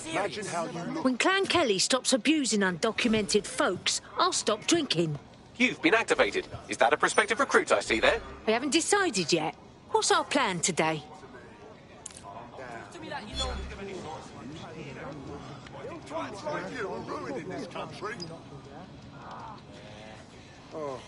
Imagine how you look. When Clan Kelly stops abusing undocumented folks, I'll stop drinking. You've been activated. Is that a prospective recruit I see there? We haven't decided yet. What's our plan today? Like you are ruining this country. Oh.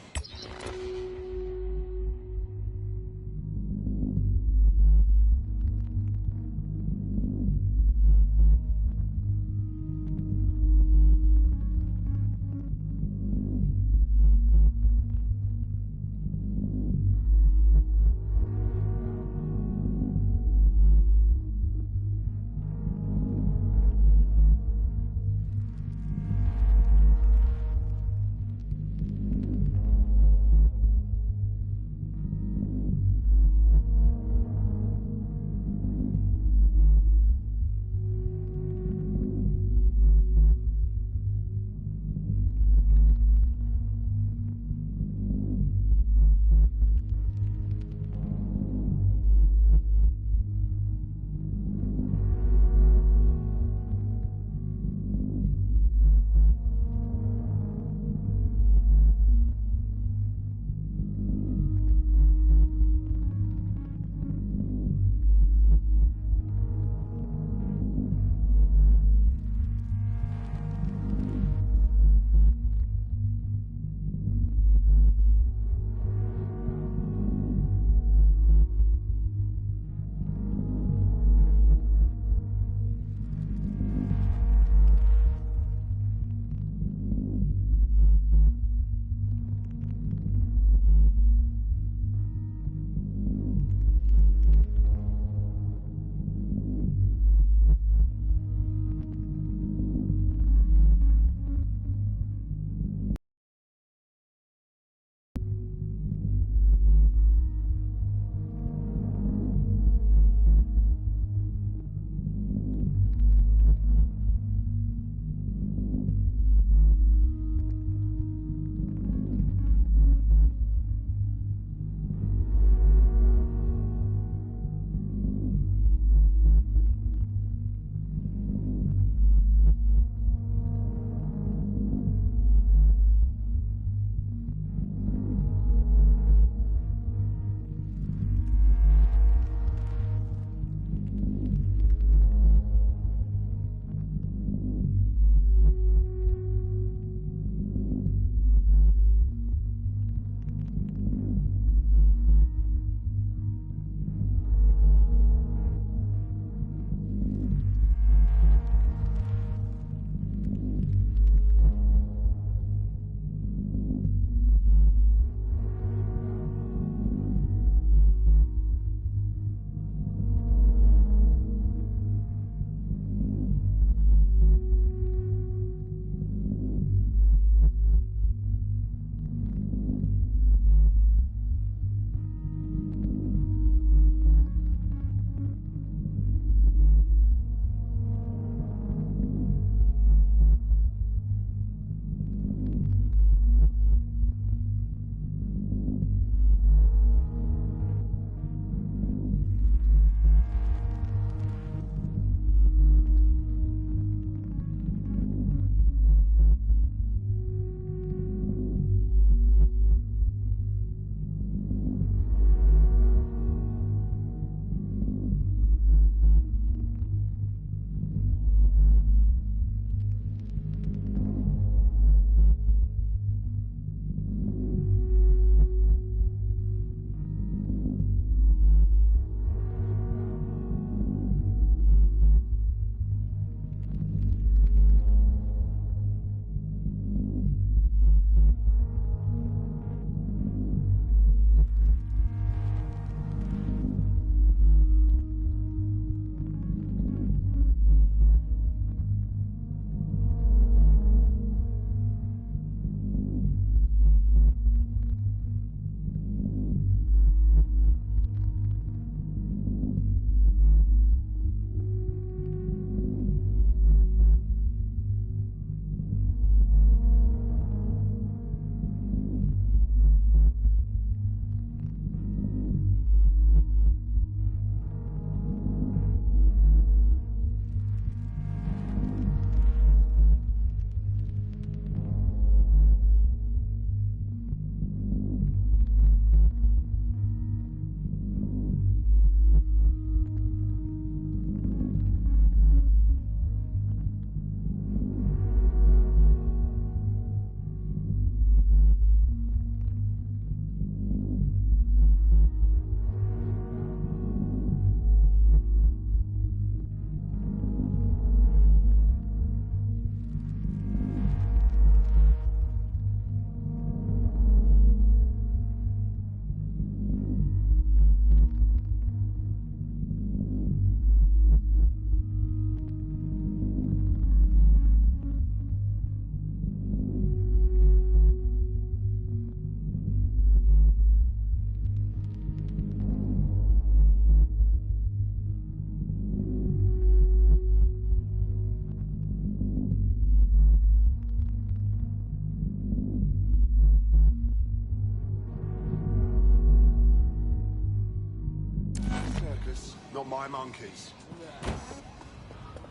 Not my monkeys.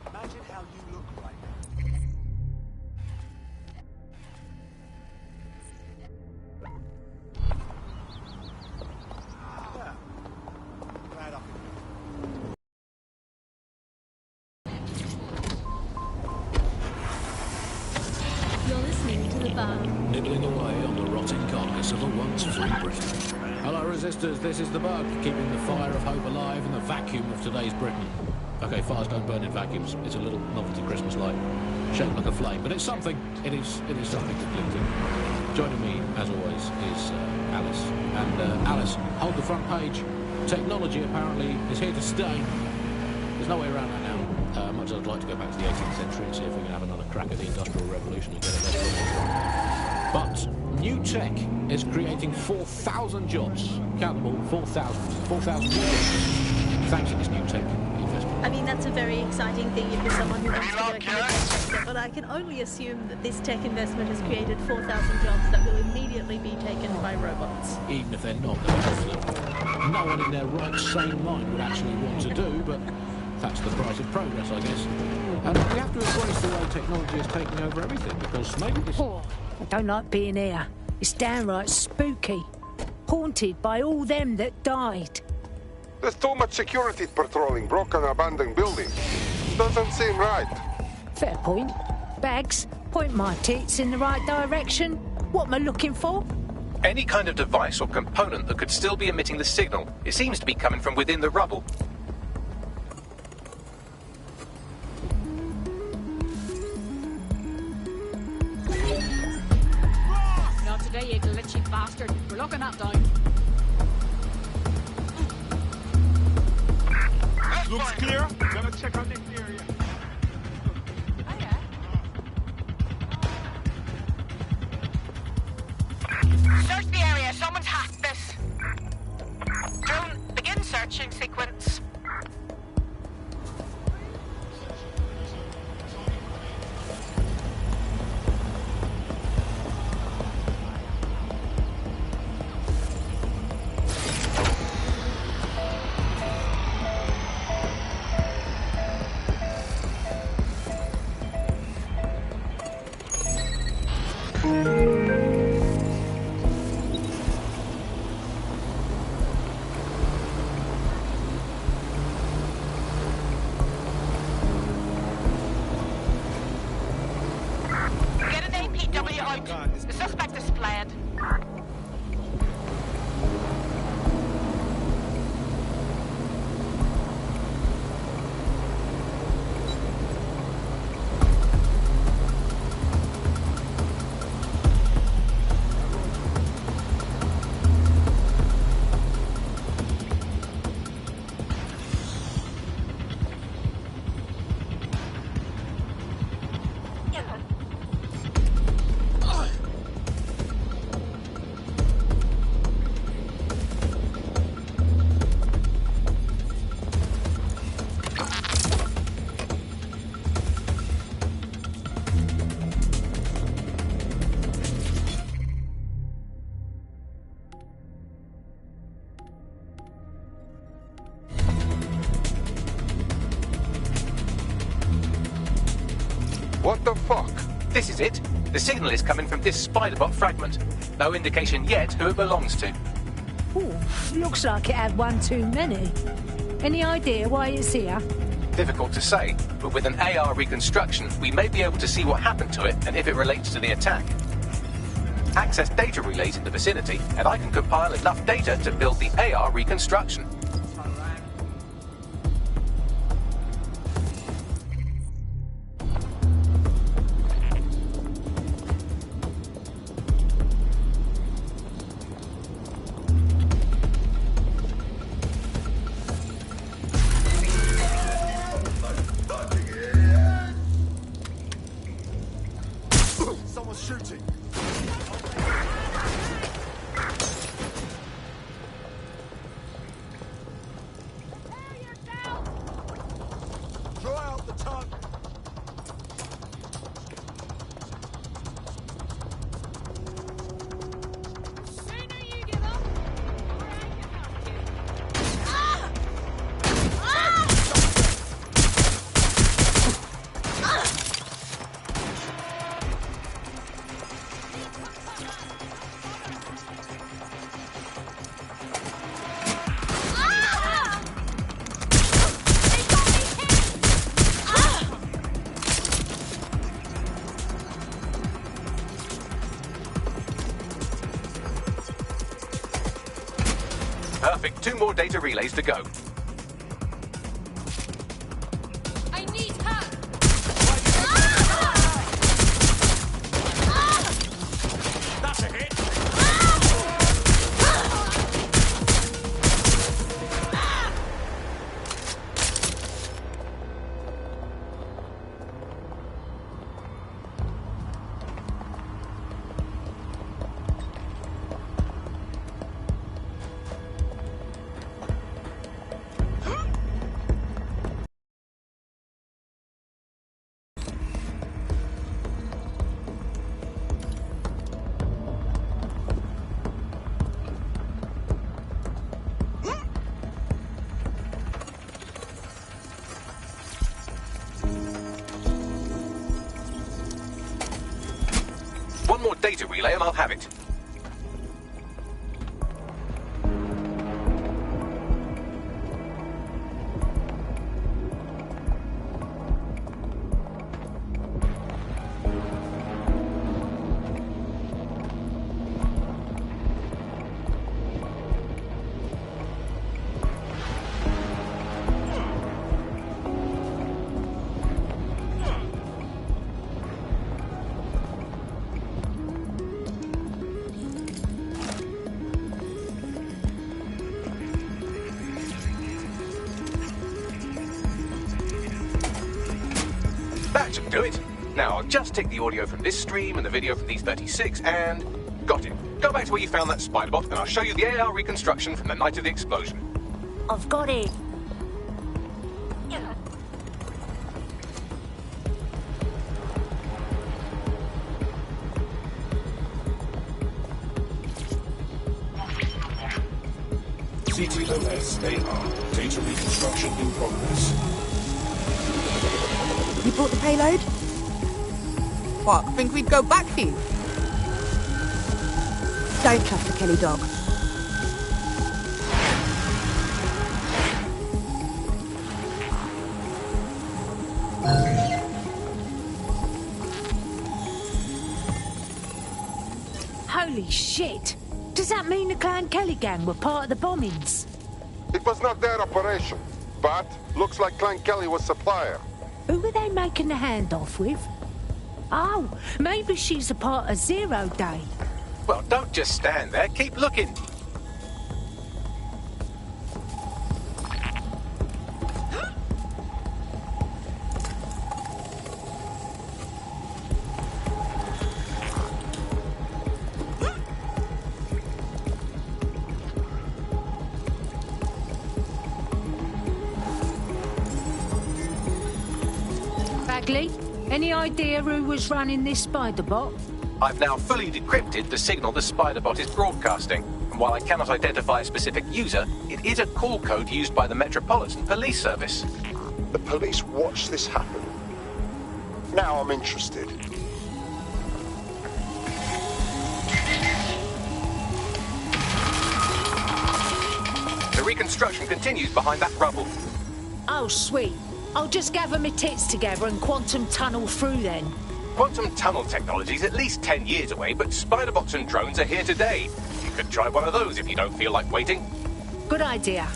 Imagine how you look right now. Yeah. Glad I could. You're listening to the bar. Nibbling away on the rotting carcass of a once free Britain. Hello, resistors, this is the Bug, keeping the fire of hope alive in the vacuum of today's Britain. Okay, fires don't burn in vacuums. It's a little novelty Christmas light, shaped like a flame, but it's something. It is something to cling to. Joining me, as always, is Alice. And Alice, hold the front page. Technology apparently is here to stay. There's no way around that now. Much as I'd like to go back to the 18th century and see if we can have another crack at the Industrial Revolution and get it better. But new tech is creating 4,000 jobs. Count them all, 4,000. 4,000 new jobs. Thanks to this new tech investment. I mean, that's a very exciting thing if you're someone who wants to work in the tech sector, but I can only assume that this tech investment has created 4,000 jobs that will immediately be taken by robots. Even if they're not, they're jobs that no one in their right sane mind would actually want to do, but that's the price of progress, I guess. And we have to embrace the way technology is taking over everything, because maybe this... Oh, I don't like being here. It's downright spooky. Haunted by all them that died. There's too much security patrolling broken abandoned buildings. Doesn't seem right. Fair point. Bags, point my tits in the right direction. What am I looking for? Any kind of device or component that could still be emitting the signal. It seems to be coming from within the rubble. Not today, you glitchy bastard. We're locking that down. Looks clear. Gonna check out the area. Oh, yeah? Search the area. Someone's hacked this. Drone, begin searching sequence. Get an APW out. The suspect is fled. What the fuck? This is it. The signal is coming from this spider-bot fragment. No indication yet who it belongs to. Ooh, looks like it had one too many. Any idea why it's here? Difficult to say, but with an AR reconstruction, we may be able to see what happened to it and if it relates to the attack. Access data relays in the vicinity, and I can compile enough data to build the AR reconstruction. Someone's shooting. Throw out the tongue. Sooner you give up, the more I can help you. Perfect. 2 more data relays to go. I need help! That's a hit. One more data relay and I'll have it. That should do it. Now, I'll just take the audio from this stream and the video from these 36 and... got it. Go back to where you found that spider bot and I'll show you the AR reconstruction from the night of the explosion. I've got it. CTOS AR. Data reconstruction in progress. You brought the payload? What, think we'd go back here? Don't trust the Kelly dog. Holy shit! Does that mean the Clan Kelly gang were part of the bombings? It was not their operation, but looks like Clan Kelly was supplier. Who were they making the handoff with? Oh, maybe she's a part of Zero Day. Well, don't just stand there. Keep looking. Bagley, any idea who was running this spider bot? I've now fully decrypted the signal the spider bot is broadcasting. And while I cannot identify a specific user, it is a call code used by the Metropolitan Police Service. The police watched this happen. Now I'm interested. The reconstruction continues behind that rubble. Oh, sweet. I'll just gather my tits together and quantum tunnel through then. Quantum tunnel technology is at least 10 years away, but spider bots and drones are here today. You could try one of those if you don't feel like waiting. Good idea.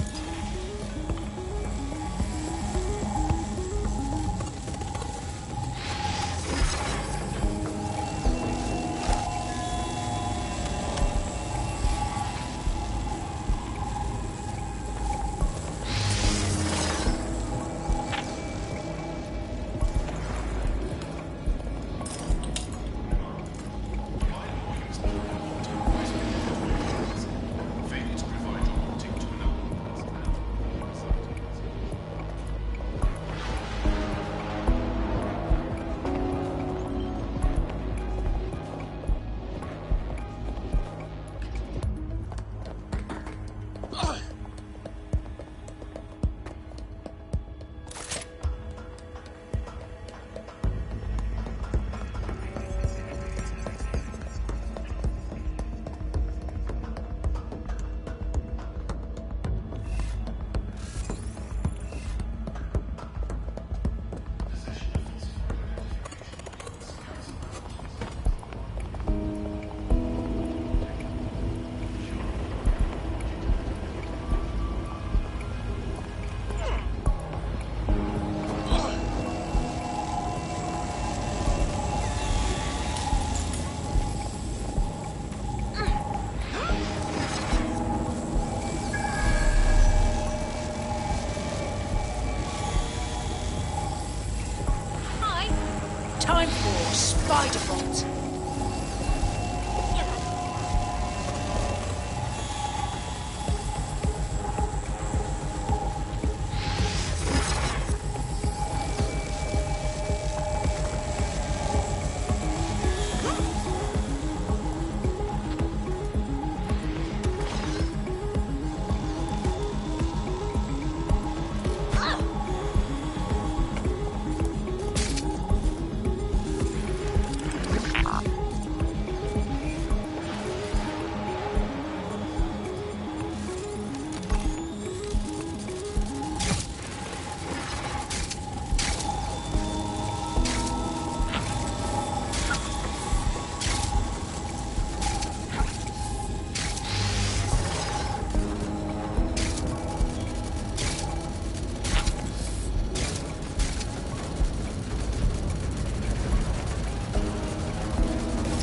Time for Spider-Bot.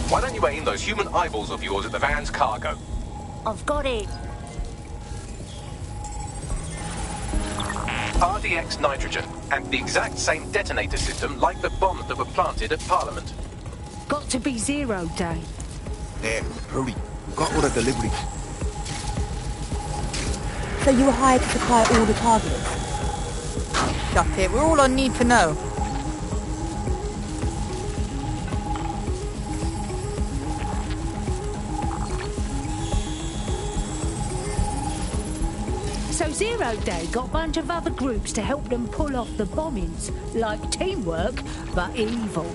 Why don't you aim those human eyeballs of yours at the van's cargo? I've got it. RDX nitrogen, and the exact same detonator system like the bombs that were planted at Parliament. Got to be 0 day. There, hurry. We've got all the deliveries. So you were hired to supply all the targets? That's it. We're all on need to know. So 0 Day got a bunch of other groups to help them pull off the bombings. Like teamwork, but evil.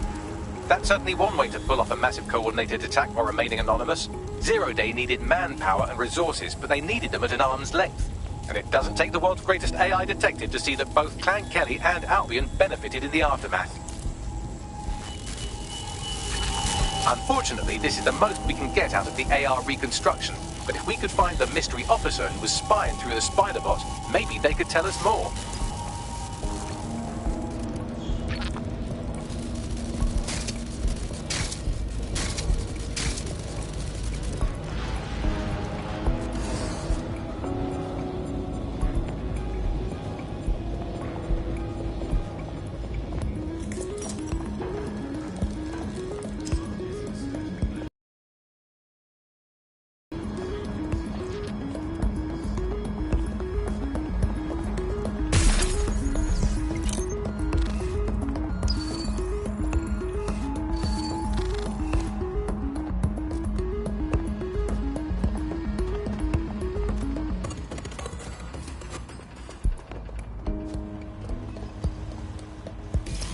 That's certainly one way to pull off a massive coordinated attack while remaining anonymous. 0 Day needed manpower and resources, but they needed them at an arm's length. And it doesn't take the world's greatest AI detective to see that both Clan Kelly and Albion benefited in the aftermath. Unfortunately, this is the most we can get out of the AR reconstruction. But if we could find the mystery officer who was spying through the Spider-Bot, maybe they could tell us more.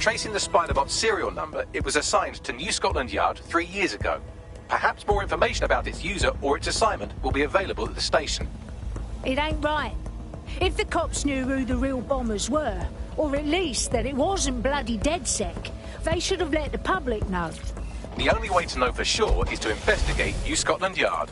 Tracing the Spider-Bot serial number, it was assigned to New Scotland Yard 3 years ago. Perhaps more information about its user or its assignment will be available at the station. It ain't right. If the cops knew who the real bombers were, or at least that it wasn't bloody DedSec, they should have let the public know. The only way to know for sure is to investigate New Scotland Yard.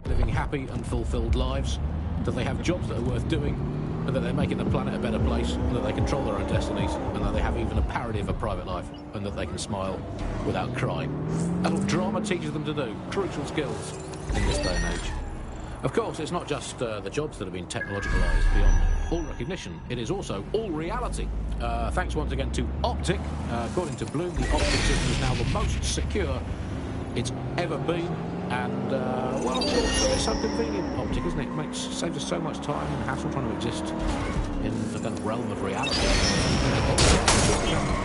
Living happy and fulfilled lives, that they have jobs that are worth doing, and that they're making the planet a better place, and that they control their own destinies, and that they have even a parody of a private life, and that they can smile without crying. That's what drama teaches them to do. Crucial skills in this day and age. Of course, it's not just the jobs that have been technologicalised beyond all recognition. It is also all reality. Thanks once again to Optic. According to Bloom, the Optic system is now the most secure it's ever been. And, well, of course, it's so convenient, Optic, isn't it? It saves us so much time and hassle trying to exist in the kind of realm of reality. It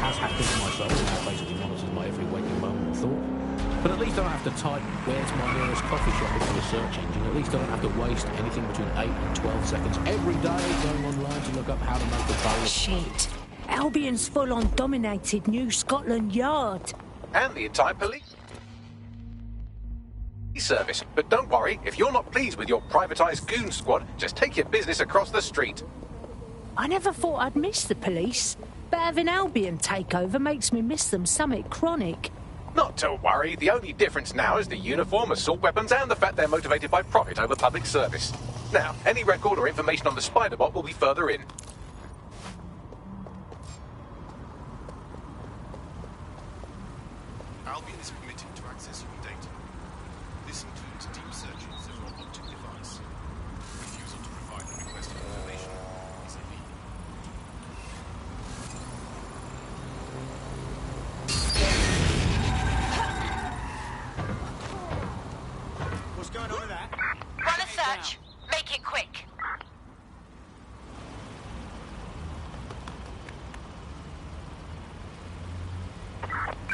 has hacked into my soul and now basically monitors my every waking moment and thought. But at least I don't have to type where's my nearest coffee shop into the search engine. At least I don't have to waste anything between 8 and 12 seconds every day going online to look up how to make a bowl. Shit. Albion's full-on dominated New Scotland Yard. And the entire police service. But don't worry, if you're not pleased with your privatised goon squad, just take your business across the street. I never thought I'd miss the police, but having Albion take over makes me miss them something chronic. Not to worry, the only difference now is the uniform, assault weapons, and the fact they're motivated by profit over public service. Now, any record or information on the Spider-Bot will be further in. Albion is permitted to access your data. This includes deep searches of your optic device. Refusal to provide the requested information is illegal. What's going on with that? Run a search. Make it quick.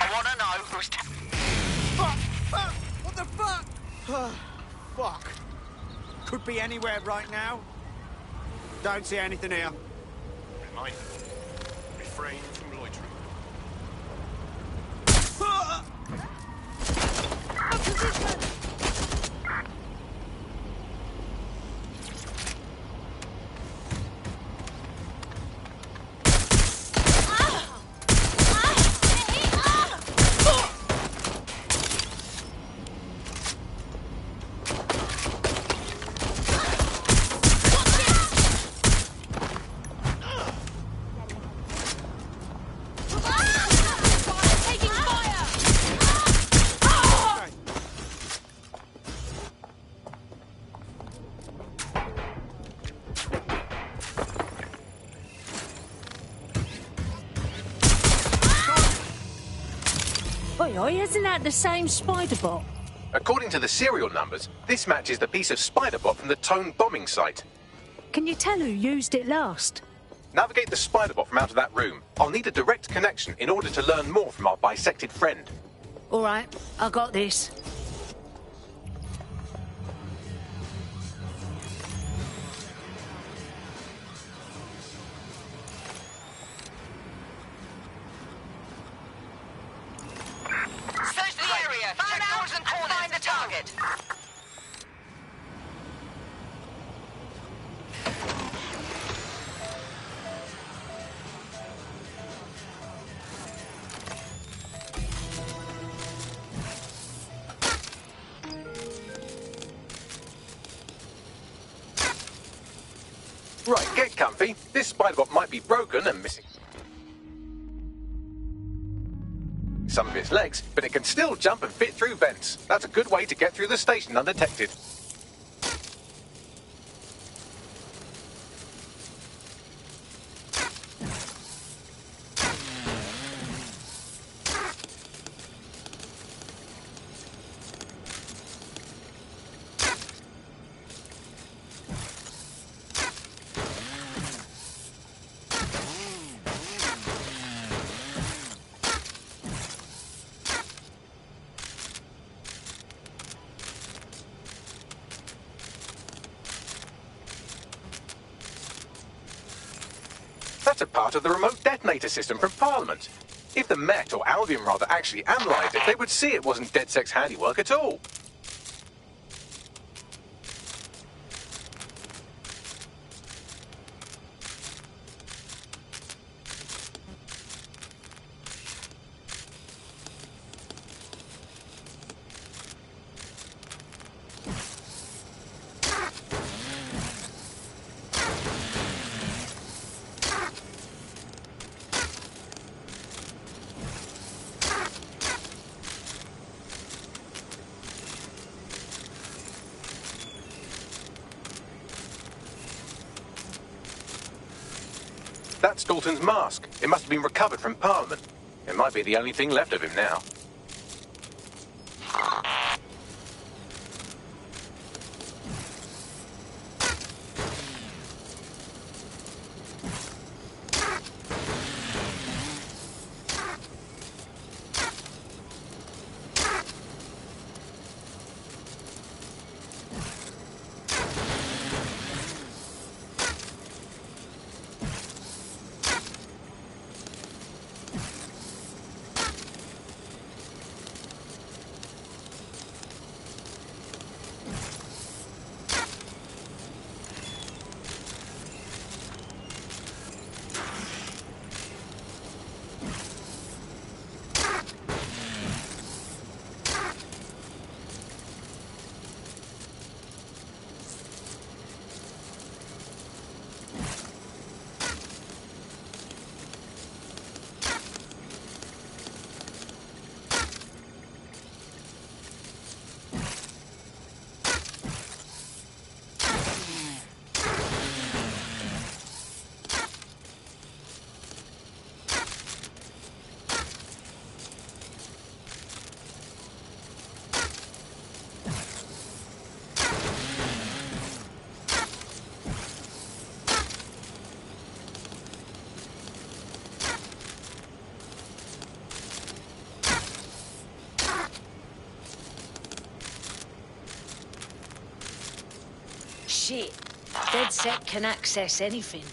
I want to know who's... Fuck! Fuck! What the fuck? Fuck. Could be anywhere right now. Don't see anything here. Reminder. Refrain from loitering. Oi, isn't that the same spider bot? According to the serial numbers, this matches the piece of spider bot from the Tone bombing site. Can you tell who used it last? Navigate the spider bot from out of that room. I'll need a direct connection in order to learn more from our bisected friend. All right, I got this. Search the area. Check doors and corners. Find the target. Right, get comfy. This spider bot might be broken and missing some of its legs, but it can still jump and fit through vents. That's a good way to get through the station undetected. That's a part of the remote detonator system from Parliament. If the Met, or Albion rather, actually analysed it, they would see it wasn't DedSec's handiwork at all. That's Dalton's mask. It must have been recovered from Parliament. It might be the only thing left of him now. Shit. DedSec can access anything.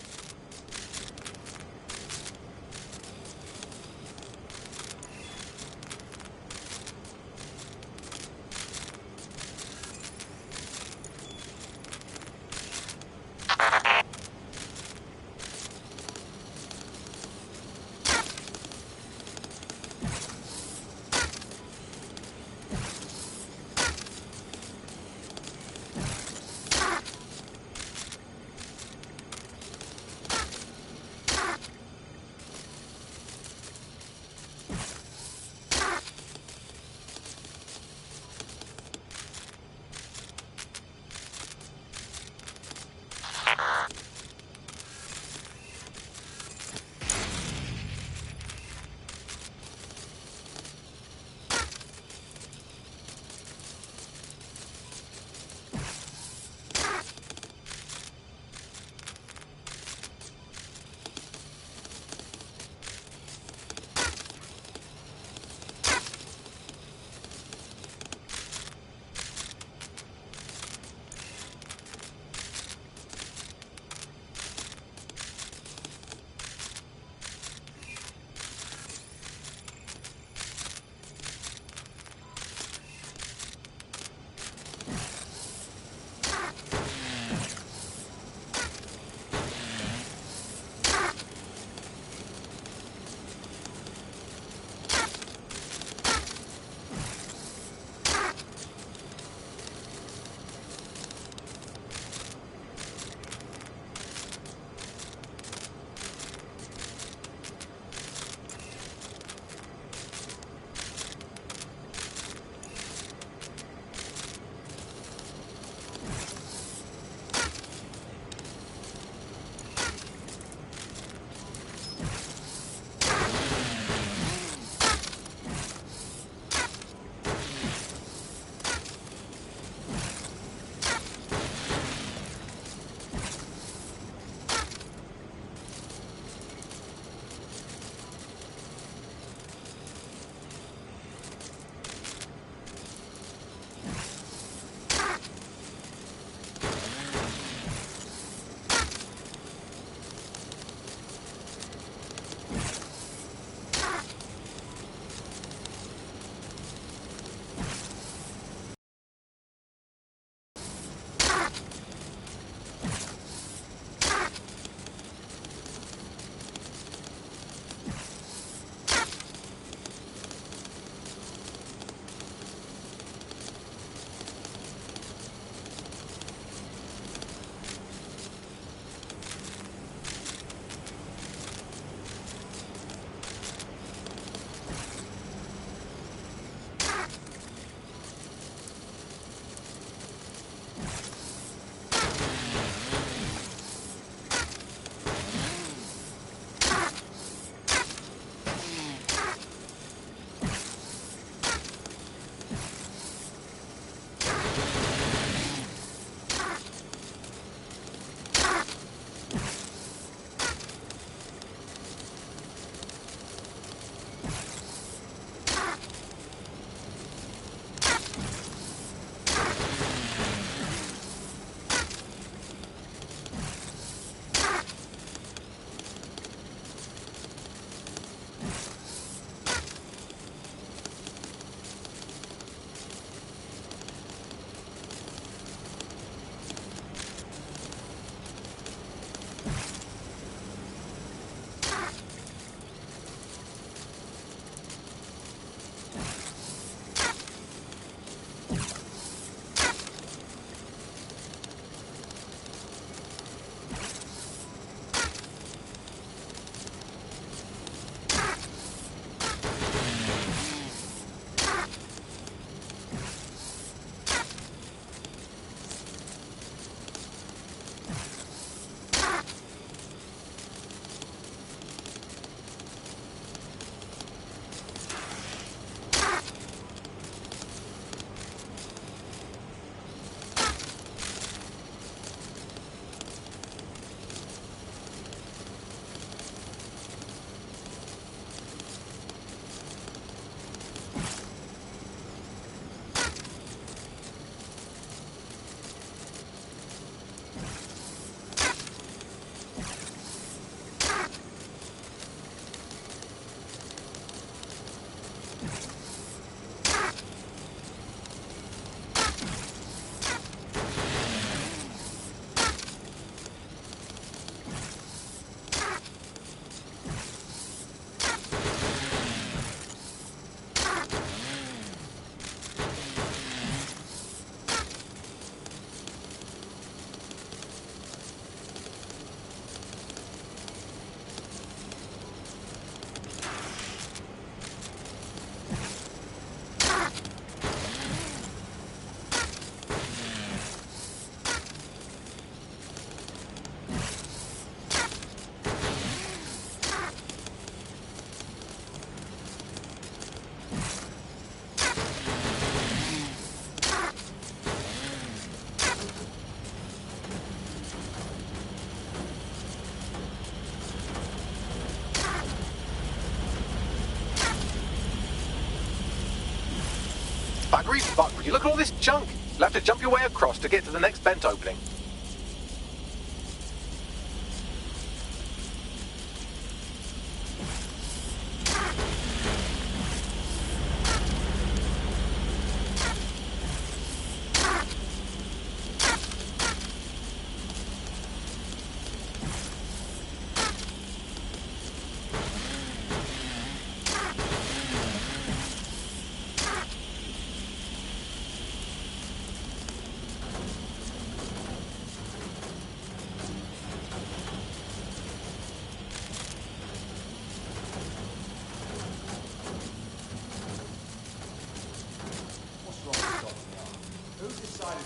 Hurry, fuck, would you look at all this junk? You'll have to jump your way across to get to the next vent opening.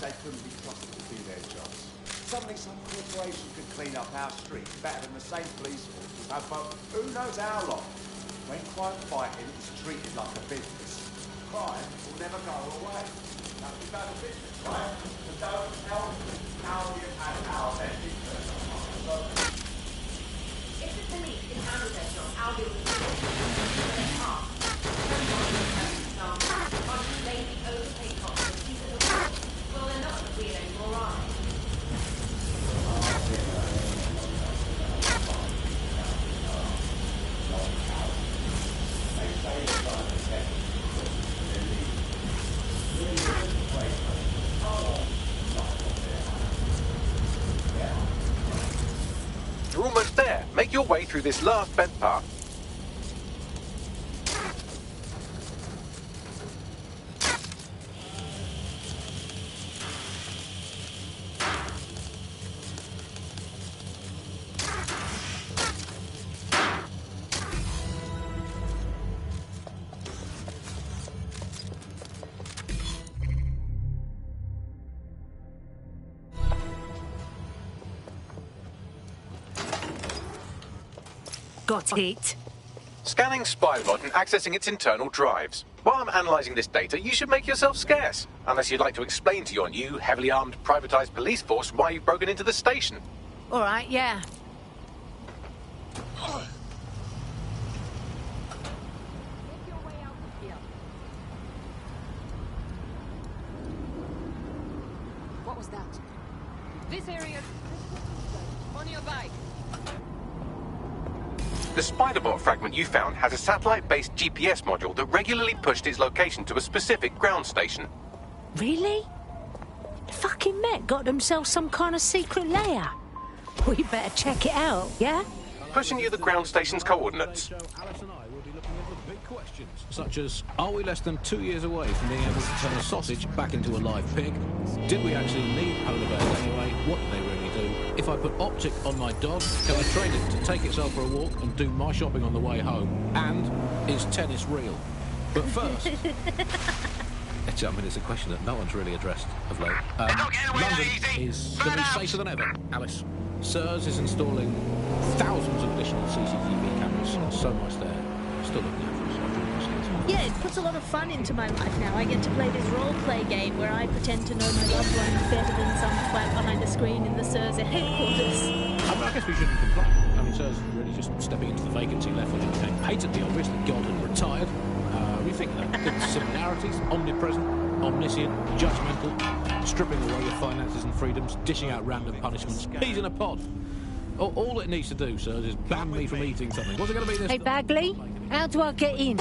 They couldn't be trusted to do their jobs. Suddenly some corporation could clean up our streets better than the same police force would have for who knows how long. When crime fighting is treated like a business, crime will never go away. Nothing about a business, right? So don't tell me how you had our ethics. If the police can handle their job, I'll be able to do it. Lazy, overpaid cops and keep it alive. Well, they're not real anymore, are they? You're almost there. Make your way through this last vent path. Got it. Scanning Spybot and accessing its internal drives. While I'm analysing this data, you should make yourself scarce. Unless you'd like to explain to your new, heavily armed, privatised police force why you've broken into the station. All right, yeah. What was that? This area... On your bike. The Spiderbot fragment you found has a satellite-based GPS module that regularly pushed its location to a specific ground station. Really? The fucking Met got themselves some kind of secret layer. We better check it out, yeah? Pushing you the ground station's coordinates. Alice and I will be looking at the big questions, such as, are we less than 2 years away from being able to turn a sausage back into a live pig? Did we actually need polar bears anyway? What do they really do? If I put optic on my dog, can I train it to take itself for a walk and do my shopping on the way home? And is tennis real? But first... I mean, it's a question that no one's really addressed of late. London is going to be safer than ever, Alice. SIRS is installing thousands of additional CCTV cameras, and so much there. Still looking after us. Yeah, it puts a lot of fun into my life now. I get to play this role-play game where I pretend to know my loved one better than some twat behind a screen in the SIRS headquarters. I mean, I guess we shouldn't complain. I mean, SIRS really just stepping into the vacancy left when it became patently obvious that God had retired. Rethink that. The similarities, omnipresent, omniscient, judgmental, stripping away your finances and freedoms, dishing out random punishments, peas in a pod. All it needs to do, SIRS, is ban me from eating something. What's it going to be this Hey, Bagley, how do I get in?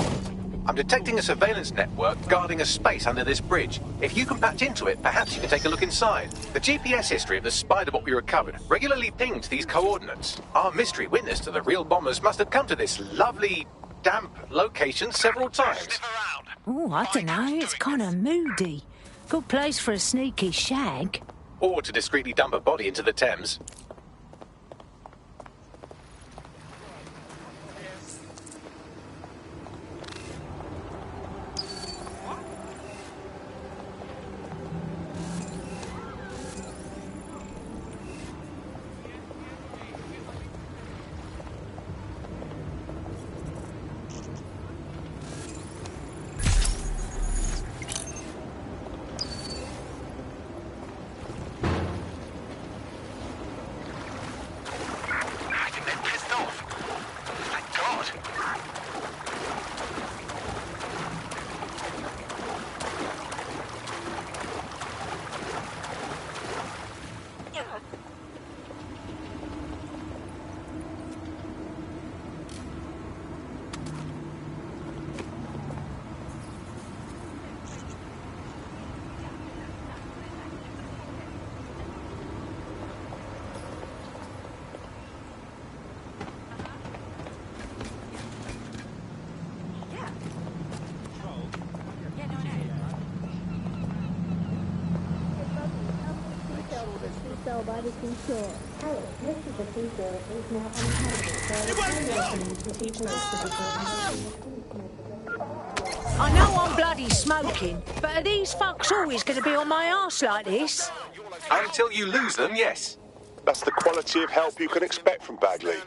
I'm detecting a surveillance network guarding a space under this bridge. If you can patch into it, perhaps you can take a look inside. The GPS history of the Spiderbot we recovered regularly pings these coordinates. Our mystery witness to the real bombers must have come to this lovely, damp location several times. Oh, I don't know. It's kind of moody. Good place for a sneaky shag. Or to discreetly dump a body into the Thames. editing short. Harry, this is the sequel is now uninhabitable. I know I'm bloody smoking, but are these fucks always going to be on my arse like this? Until you lose them, yes. That's the quality of help you can expect from Bagley.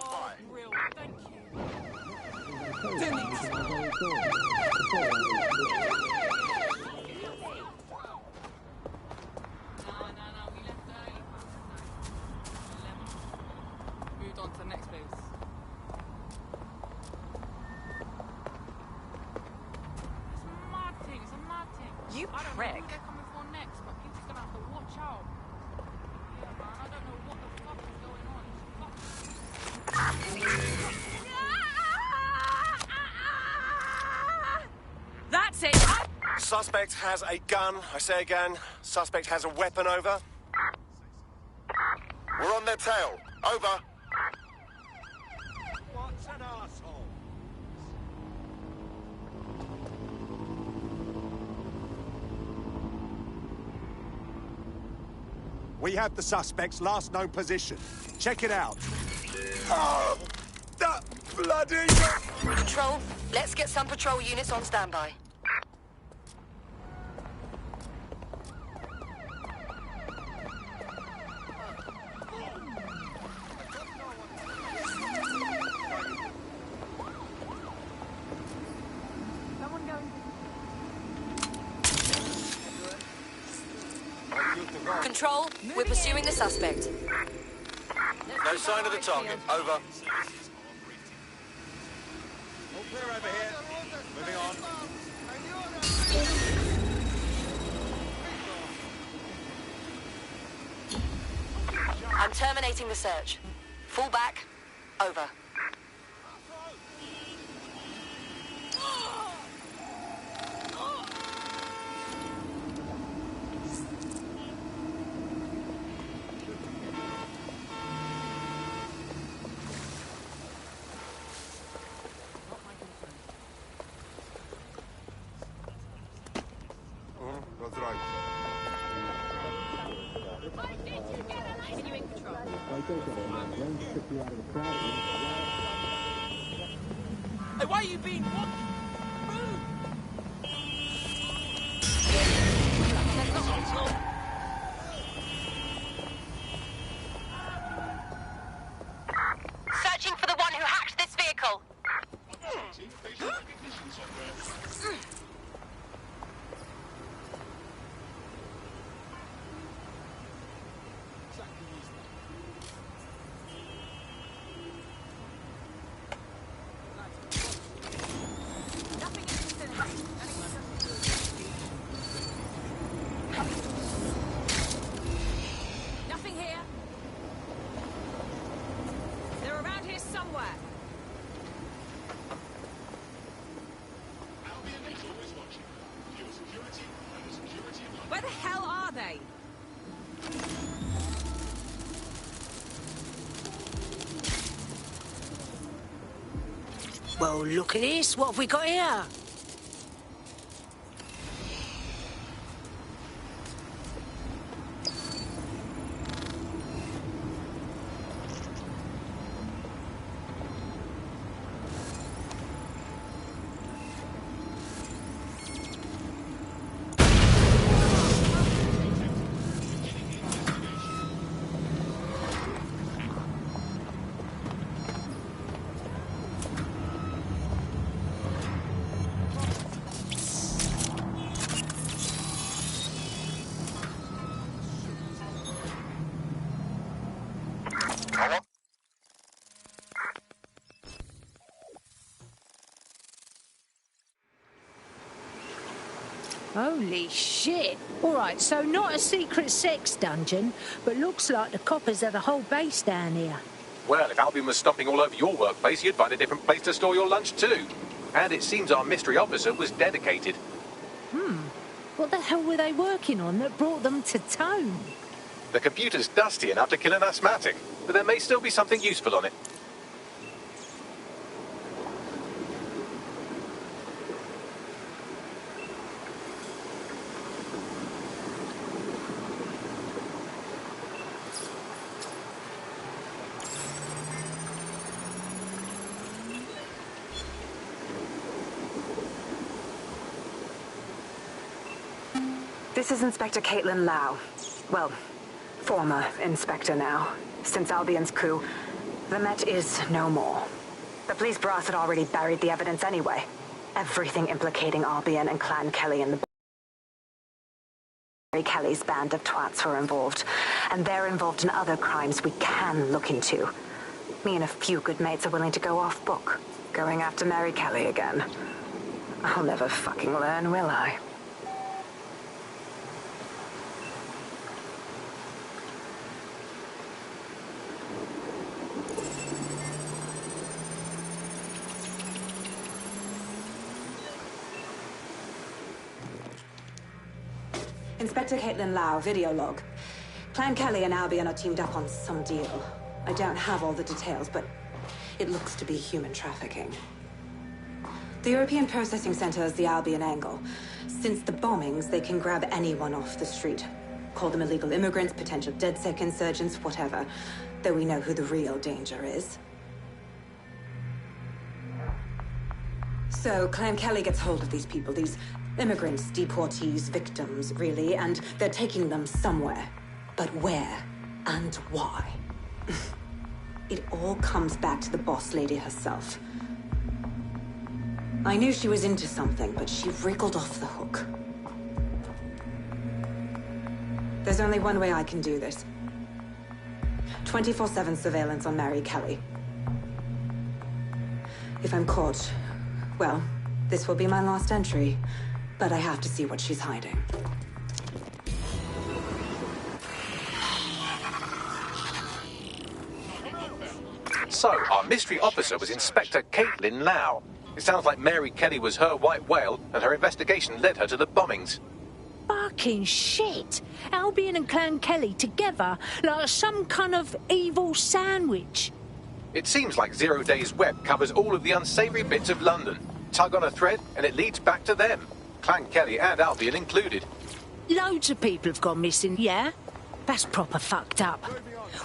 Moved on to the next place. It's a mad thing, it's a mad thing. You I don't know prick. who they're coming for next, but you're just gonna have to watch out. Yeah, man, I don't know what the fuck is going on. That's it. Suspect has a gun. I say again, suspect has a weapon. Over. We're on their tail. Over. What's an arsehole? We have the suspect's last known position. Check it out. Oh, that bloody... Control, let's get some patrol units on standby. Control, we're pursuing the suspect. No sign of the target. Over. All clear over here. Moving on. I'm terminating the search. Fall back. Over. That's right. Hey, why are you being... Searching for the one who hacked this vehicle. Nothing here. They're around here somewhere. Where the hell are they? Well, look at this. What have we got here? Holy shit. All right, so not a secret sex dungeon, but looks like the coppers had a whole base down here. Well, if Albion was stomping all over your workplace, you'd find a different place to store your lunch too. And it seems our mystery officer was dedicated. What the hell were they working on that brought them to town? The computer's dusty enough to kill an asthmatic, but there may still be something useful on it. This is Inspector Caitlin Lau. Well, former inspector now. Since Albion's coup, the Met is no more. The police brass had already buried the evidence anyway. Everything implicating Albion and Clan Kelly and the Mary Kelly's band of twats were involved. And they're involved in other crimes we can look into. Me and a few good mates are willing to go off book. Going after Mary Kelly again. I'll never fucking learn, will I? Inspector Caitlin Lau, video log. Clan Kelly and Albion are teamed up on some deal. I don't have all the details, but it looks to be human trafficking. The European Processing Center is the Albion angle. Since the bombings, they can grab anyone off the street. Call them illegal immigrants, potential DedSec insurgents, whatever. Though we know who the real danger is. So, Clan Kelly gets hold of these people, these immigrants, deportees, victims, really, and they're taking them somewhere. But where and why? It all comes back to the boss lady herself. I knew she was into something, but she wriggled off the hook. There's only one way I can do this. 24/7 surveillance on Mary Kelly. If I'm caught, well, this will be my last entry. But I have to see what she's hiding. So, our mystery officer was Inspector Caitlin Lau. It sounds like Mary Kelly was her white whale, and her investigation led her to the bombings. Fucking shit! Albion and Clan Kelly together like some kind of evil sandwich. It seems like Zero Days Web covers all of the unsavoury bits of London. Tug on a thread, and it leads back to them. Clan Kelly and Albion included. Loads of people have gone missing, yeah? That's proper fucked up.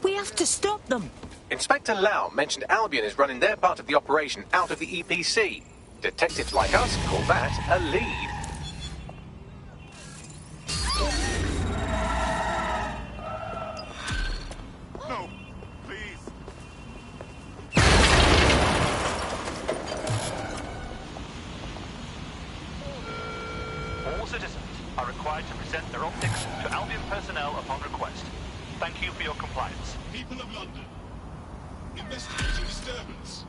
We have to stop them. Inspector Lau mentioned Albion is running their part of the operation out of the EPC. Detectives like us call that a lead. No, please. All citizens are required to present their optics to Albion personnel upon request. Thank you for your compliance. People of London, investigating disturbance.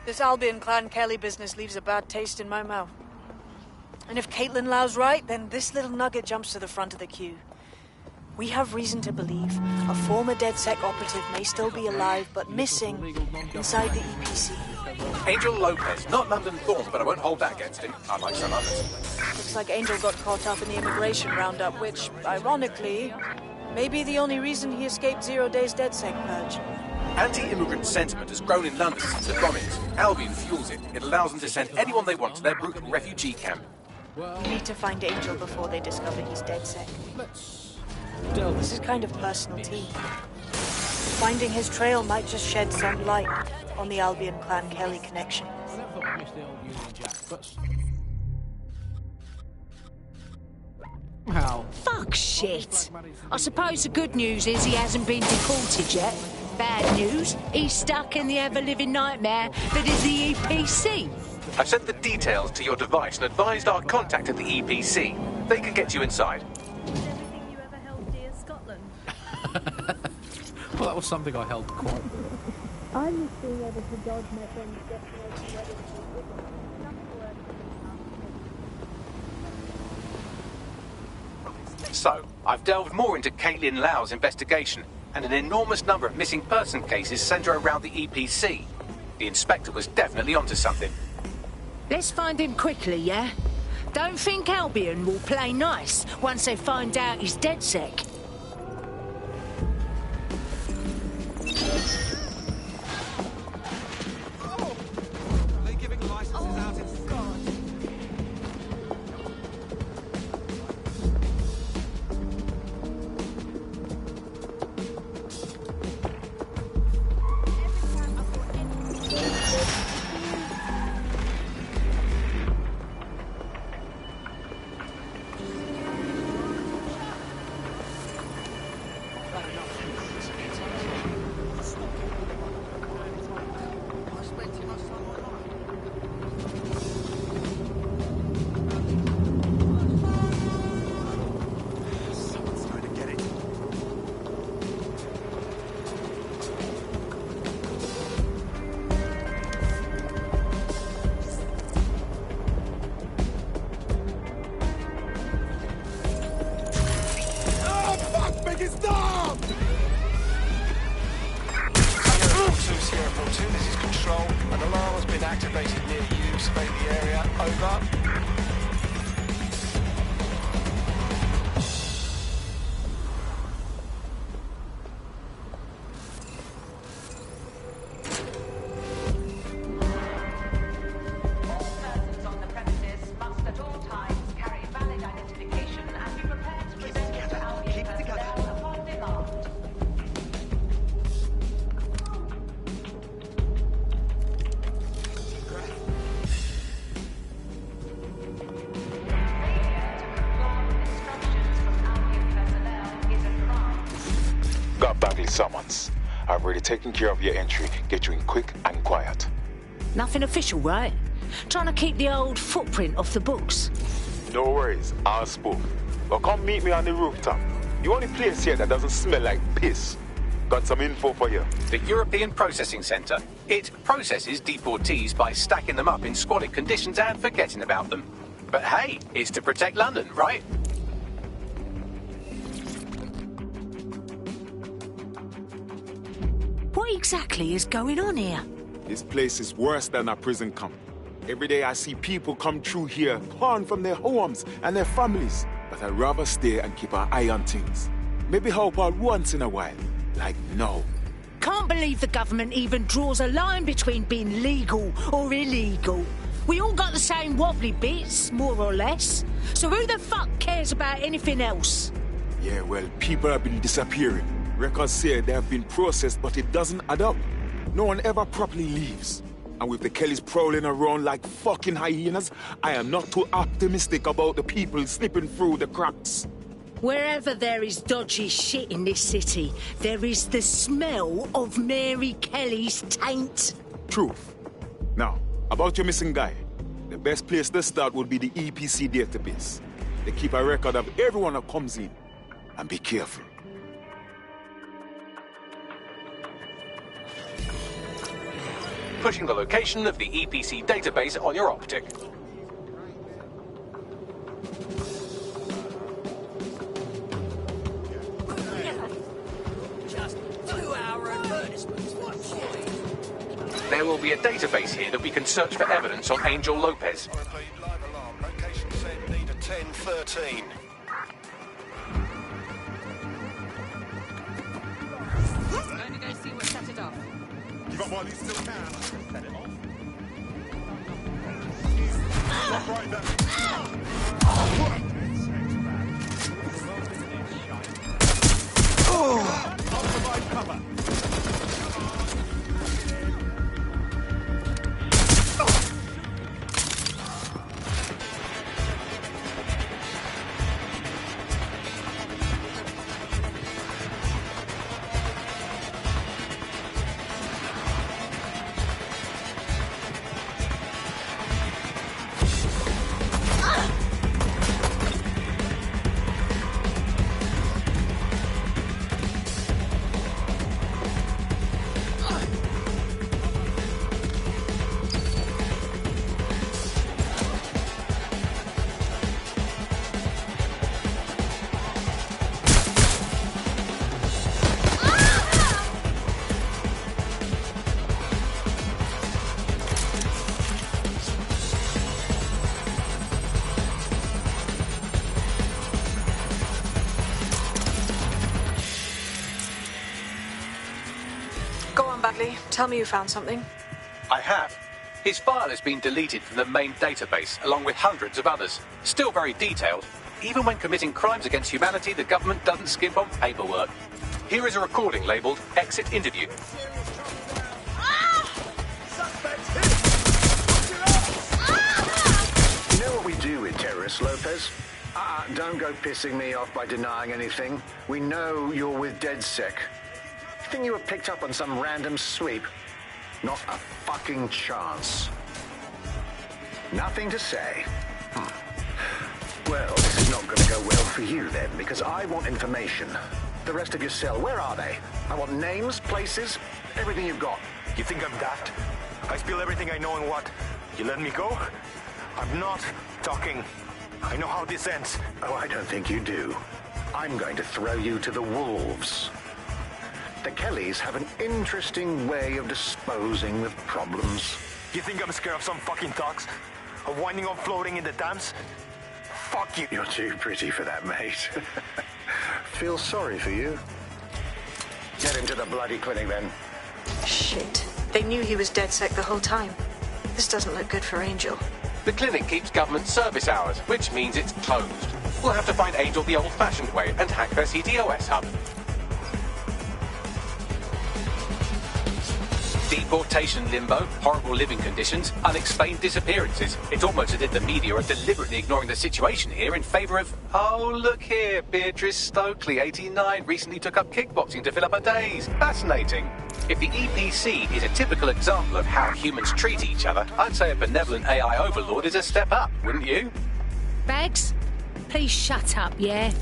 This Albion Clan Kelly business leaves a bad taste in my mouth. And if Caitlin Lau's right, then this little nugget jumps to the front of the queue. We have reason to believe a former DedSec operative may still be alive, but missing inside the EPC. Angel Lopez, not London-born, but I won't hold that against him, unlike some others. Looks like Angel got caught up in the immigration roundup, which, ironically, may be the only reason he escaped 0 Days DedSec purge. Anti-immigrant sentiment has grown in London since the bombings. Albion fuels it. It allows them to send anyone they want to their brutal refugee camp. We need to find Angel before they discover he's DedSec. This is kind of personal too. Finding his trail might just shed some light on the Albion Clan Kelly connection. Oh, fuck shit. I suppose the good news is he hasn't been deported yet. Bad news, he's stuck in the ever-living nightmare that is the EPC. I've sent the details to your device and advised our contact at the EPC. They can get you inside. Everything you ever held dear, Scotland. Well, that was something I held quite. I miss being able to dodge my friend's destination wedding. So, I've delved more into Caitlin Lau's investigation, and an enormous number of missing person cases centre around the EPC. The inspector was definitely onto something. Let's find him quickly, yeah? Don't think Albion will play nice once they find out he's DedSec. Are they giving licenses out in God? Sierra 4-2, this is Control. An alarm has been activated near you. Survey the area. Over. Summons. I've already taken care of your entry. Get you in quick and quiet. Nothing official, right? Trying to keep the old footprint off the books. No worries, I'll spook. Well, come meet me on the rooftop. The only place here that doesn't smell like piss. Got some info for you. The European Processing Centre. It processes deportees by stacking them up in squalid conditions and forgetting about them. But hey, it's to protect London, right? What exactly is going on here? This place is worse than a prison camp. Every day I see people come through here, torn from their homes and their families. But I'd rather stay and keep an eye on things. Maybe help out once in a while. Like now. Can't believe the government even draws a line between being legal or illegal. We all got the same wobbly bits, more or less. So who the fuck cares about anything else? Yeah, well, people have been disappearing. Records say they have been processed, but it doesn't add up. No one ever properly leaves. And with the Kellys prowling around like fucking hyenas, I am not too optimistic about the people slipping through the cracks. Wherever there is dodgy shit in this city, there is the smell of Mary Kelly's taint. Truth. Now, about your missing guy. The best place to start would be the EPC database. They keep a record of everyone that comes in. And be careful. Pushing the location of the EPC database on your optic. Just 2-hour advertisements, what shit? There will be a database here that we can search for evidence on Angel Lopez. Live alarm. Location said need a 1013. Going to go see what set it off. Give up while you still can. Set it off. Stop right there. I'll provide cover. Tell me you found something. I have. His file has been deleted from the main database, along with hundreds of others. Still very detailed. Even when committing crimes against humanity, the government doesn't skimp on paperwork. Here is a recording labelled Exit Interview. You know what we do with terrorists, Lopez? Don't go pissing me off by denying anything. We know you're with DedSec. You think you were picked up on some random sweep? Not a fucking chance. Nothing to say. Well, this is not going to go well for you then, because I want information. The rest of your cell, where are they? I want names, places, everything you've got. You think I'm daft? I spill everything I know and what? You let me go? I'm not talking. I know how this ends. Oh, I don't think you do. I'm going to throw you to the wolves. The Kellys have an interesting way of disposing of problems. You think I'm scared of some fucking thugs? Of winding up floating in the dams? Fuck you. You're too pretty for that, mate. Feel sorry for you. Get him to the bloody clinic, then. Shit. They knew he was DedSec the whole time. This doesn't look good for Angel. The clinic keeps government service hours, which means it's closed. We'll have to find Angel the old-fashioned way and hack their CTOS hub. Deportation limbo, horrible living conditions, unexplained disappearances. It's almost as if the media are deliberately ignoring the situation here in favour of... Oh, look here, Beatrice Stokely, 89, recently took up kickboxing to fill up her days. Fascinating. If the EPC is a typical example of how humans treat each other, I'd say a benevolent AI overlord is a step up, wouldn't you? Bags, please shut up, yeah?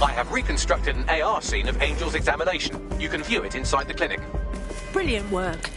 I have reconstructed an AR scene of Angel's examination. You can view it inside the clinic. Brilliant work.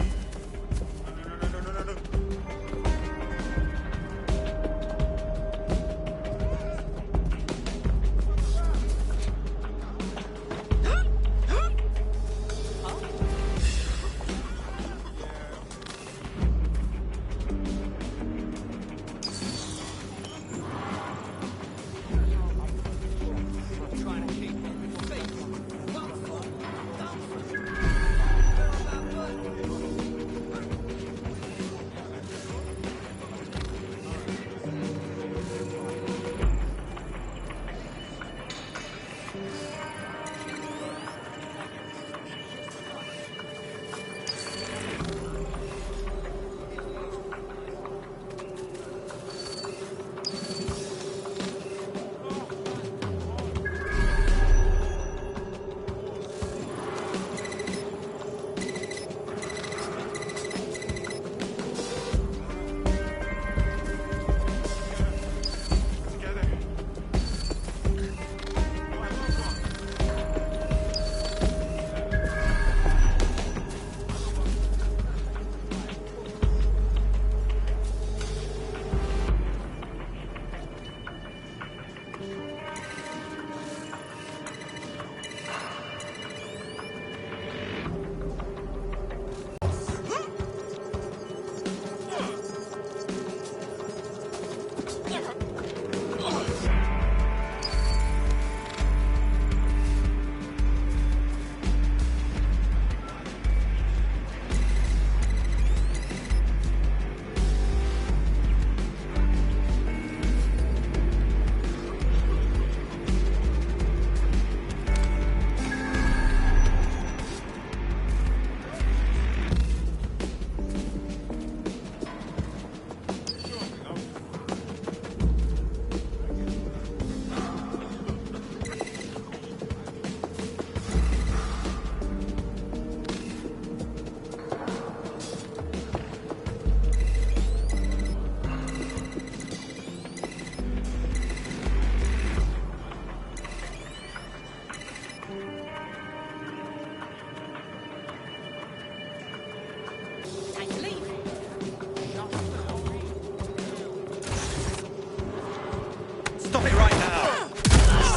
Stop it right now!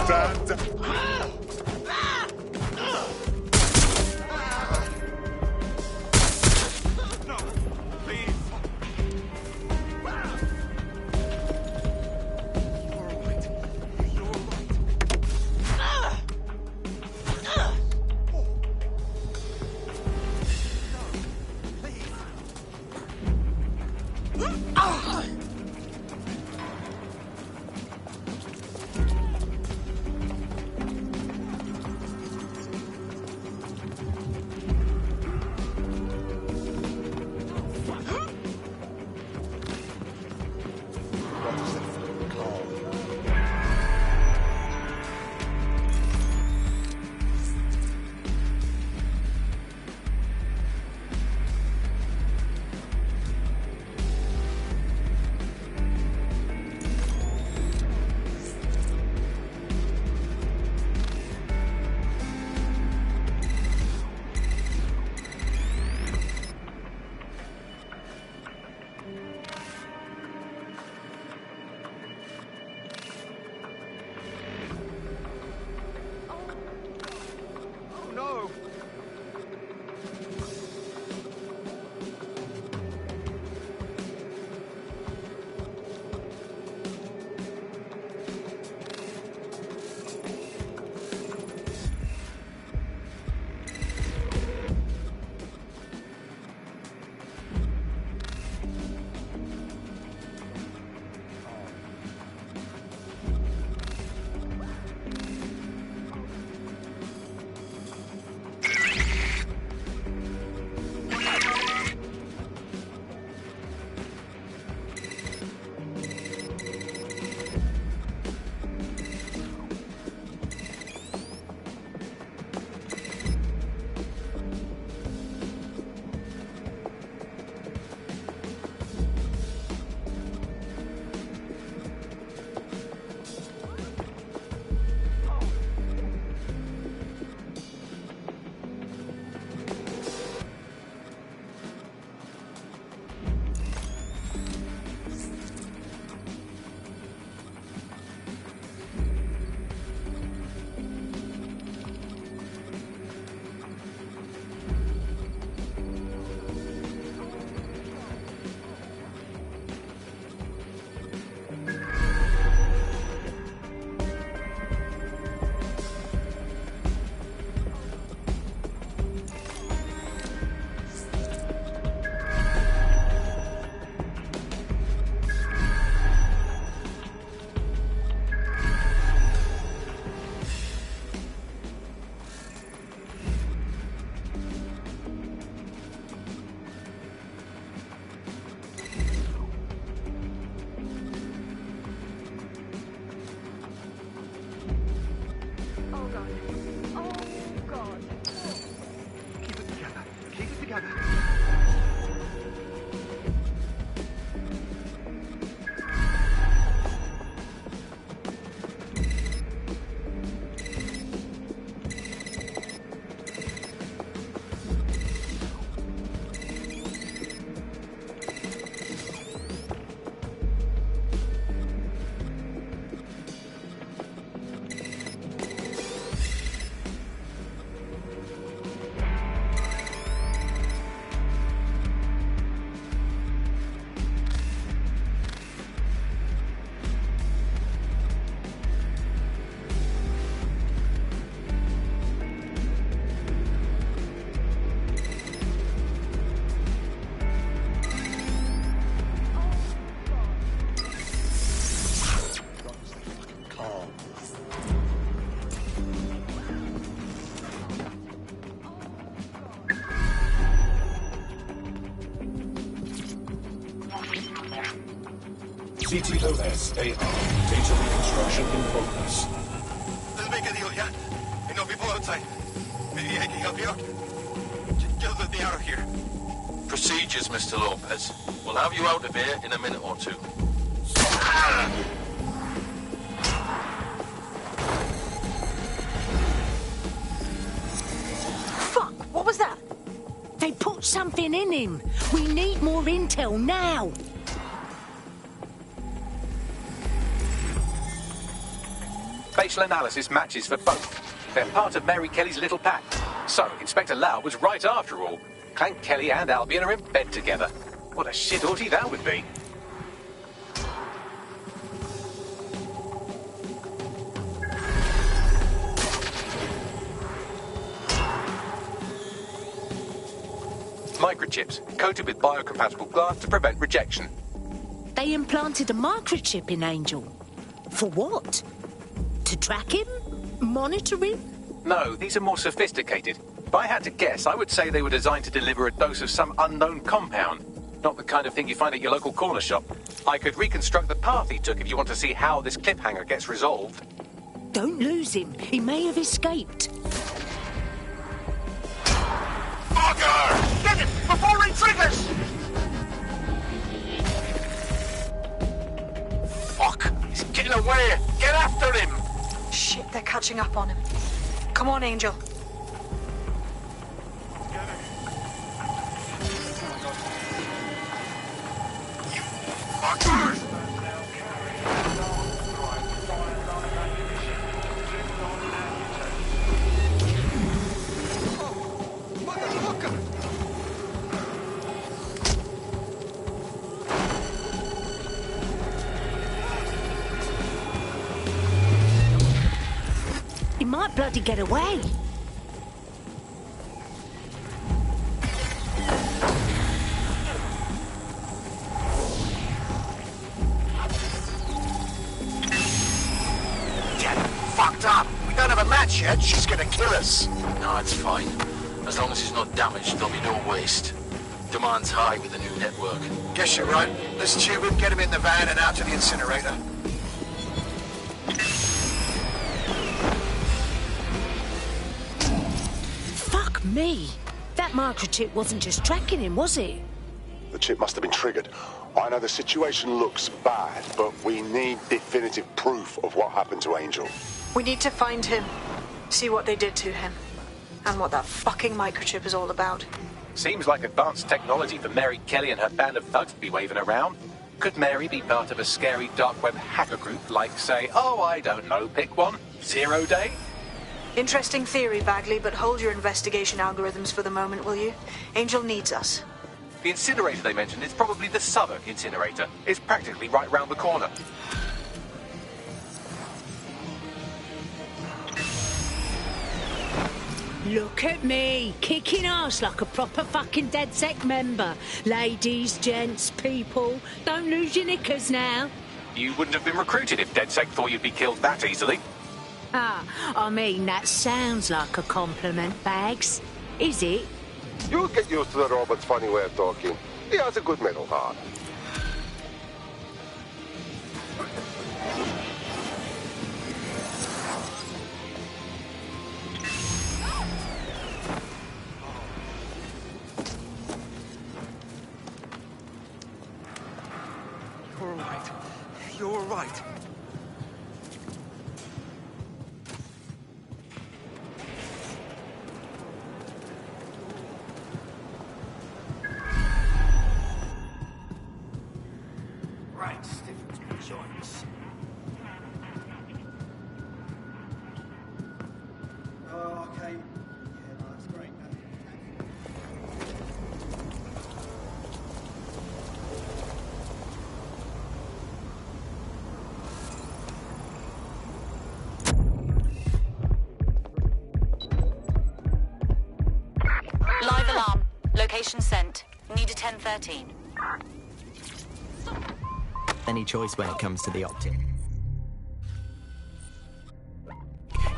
Stand. No, please. TTOS-AR. Data reconstruction in progress. Let's make a deal, yeah? Enough people outside. Maybe I can help you out. Just let me out of here. Procedures, Mr. Lopez. We'll have you out of here in a minute or two. Fuck, what was that? They put something in him. We need more intel now. Facial analysis matches for both. They're part of Mary Kelly's little pack. So, Inspector Lau was right after all. Clank Kelly and Albion are in bed together. What a shit orgy that would be. Microchips, coated with biocompatible glass to prevent rejection. They implanted a microchip in Angel. For what? To track him? Monitor him? No, these are more sophisticated. If I had to guess, I would say they were designed to deliver a dose of some unknown compound. Not the kind of thing you find at your local corner shop. I could reconstruct the path he took if you want to see how this cliffhanger gets resolved. Don't lose him. He may have escaped. Fucker! Get him before he triggers! Fuck! He's getting away! Get after him! Shit, they're catching up on him. Come on, Angel. Fucker! He might bloody get away. Fucked up! We don't have a match yet, she's gonna kill us! No, it's fine. As long as he's not damaged, there'll be no waste. Demand's high with the new network. Guess you're right. Let's tube him, get him in the van and out to the incinerator. Fuck me. That microchip wasn't just tracking him, was it? The chip must have been triggered. I know the situation looks bad, but we need definitive proof of what happened to Angel. We need to find him, see what they did to him, and what that fucking microchip is all about. Seems like advanced technology for Mary Kelly and her band of thugs to be waving around. Could Mary be part of a scary dark web hacker group like, say, oh, I don't know, pick one, 0 Day? Interesting theory, Bagley, but hold your investigation algorithms for the moment, will you? Angel needs us. The incinerator they mentioned is probably the Southwark incinerator. It's practically right round the corner. Look at me, kicking ass like a proper fucking DedSec member. Ladies, gents, people, don't lose your knickers now. You wouldn't have been recruited if DedSec thought you'd be killed that easily. Ah, I mean, that sounds like a compliment, Bags. Is it? You'll get used to the robot's funny way of talking. He has a good mental heart. You're all right. You're all right. Right, stiffens my joints. Oh, okay. Yeah, no, that's great. Live alarm. Location sent. Need a 1013. Any choice when it comes to the optic.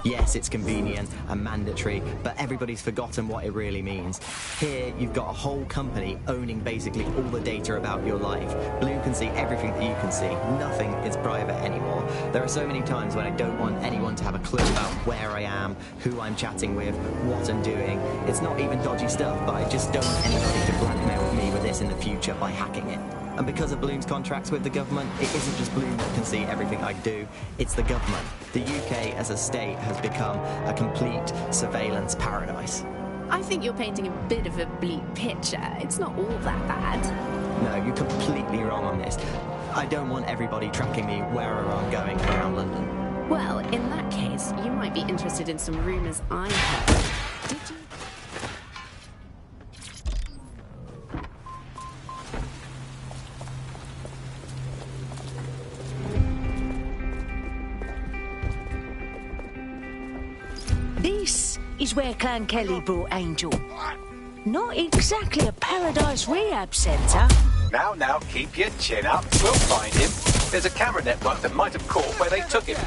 Yes, it's convenient and mandatory, but everybody's forgotten what it really means. Here, you've got a whole company owning basically all the data about your life. Bloom can see everything that you can see. Nothing is private anymore. There are so many times when I don't want anyone to have a clue about where I am, who I'm chatting with, what I'm doing. It's not even dodgy stuff, but I just don't want anybody to blackmail me with this in the future by hacking it. And because of Bloom's contracts with the government, it isn't just Bloom that can see everything I do, it's the government. The UK as a state has become a complete surveillance paradise. I think you're painting a bit of a bleak picture. It's not all that bad. No, you're completely wrong on this. I don't want everybody tracking me wherever I'm going around London. Well, in that case, you might be interested in some rumours I heard. Did you... This is where Clan Kelly brought Angel. Not exactly a paradise rehab centre. Now, keep your chin up. We'll find him. There's a camera network that might have caught where they took him.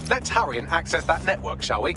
Let's hurry and access that network, shall we?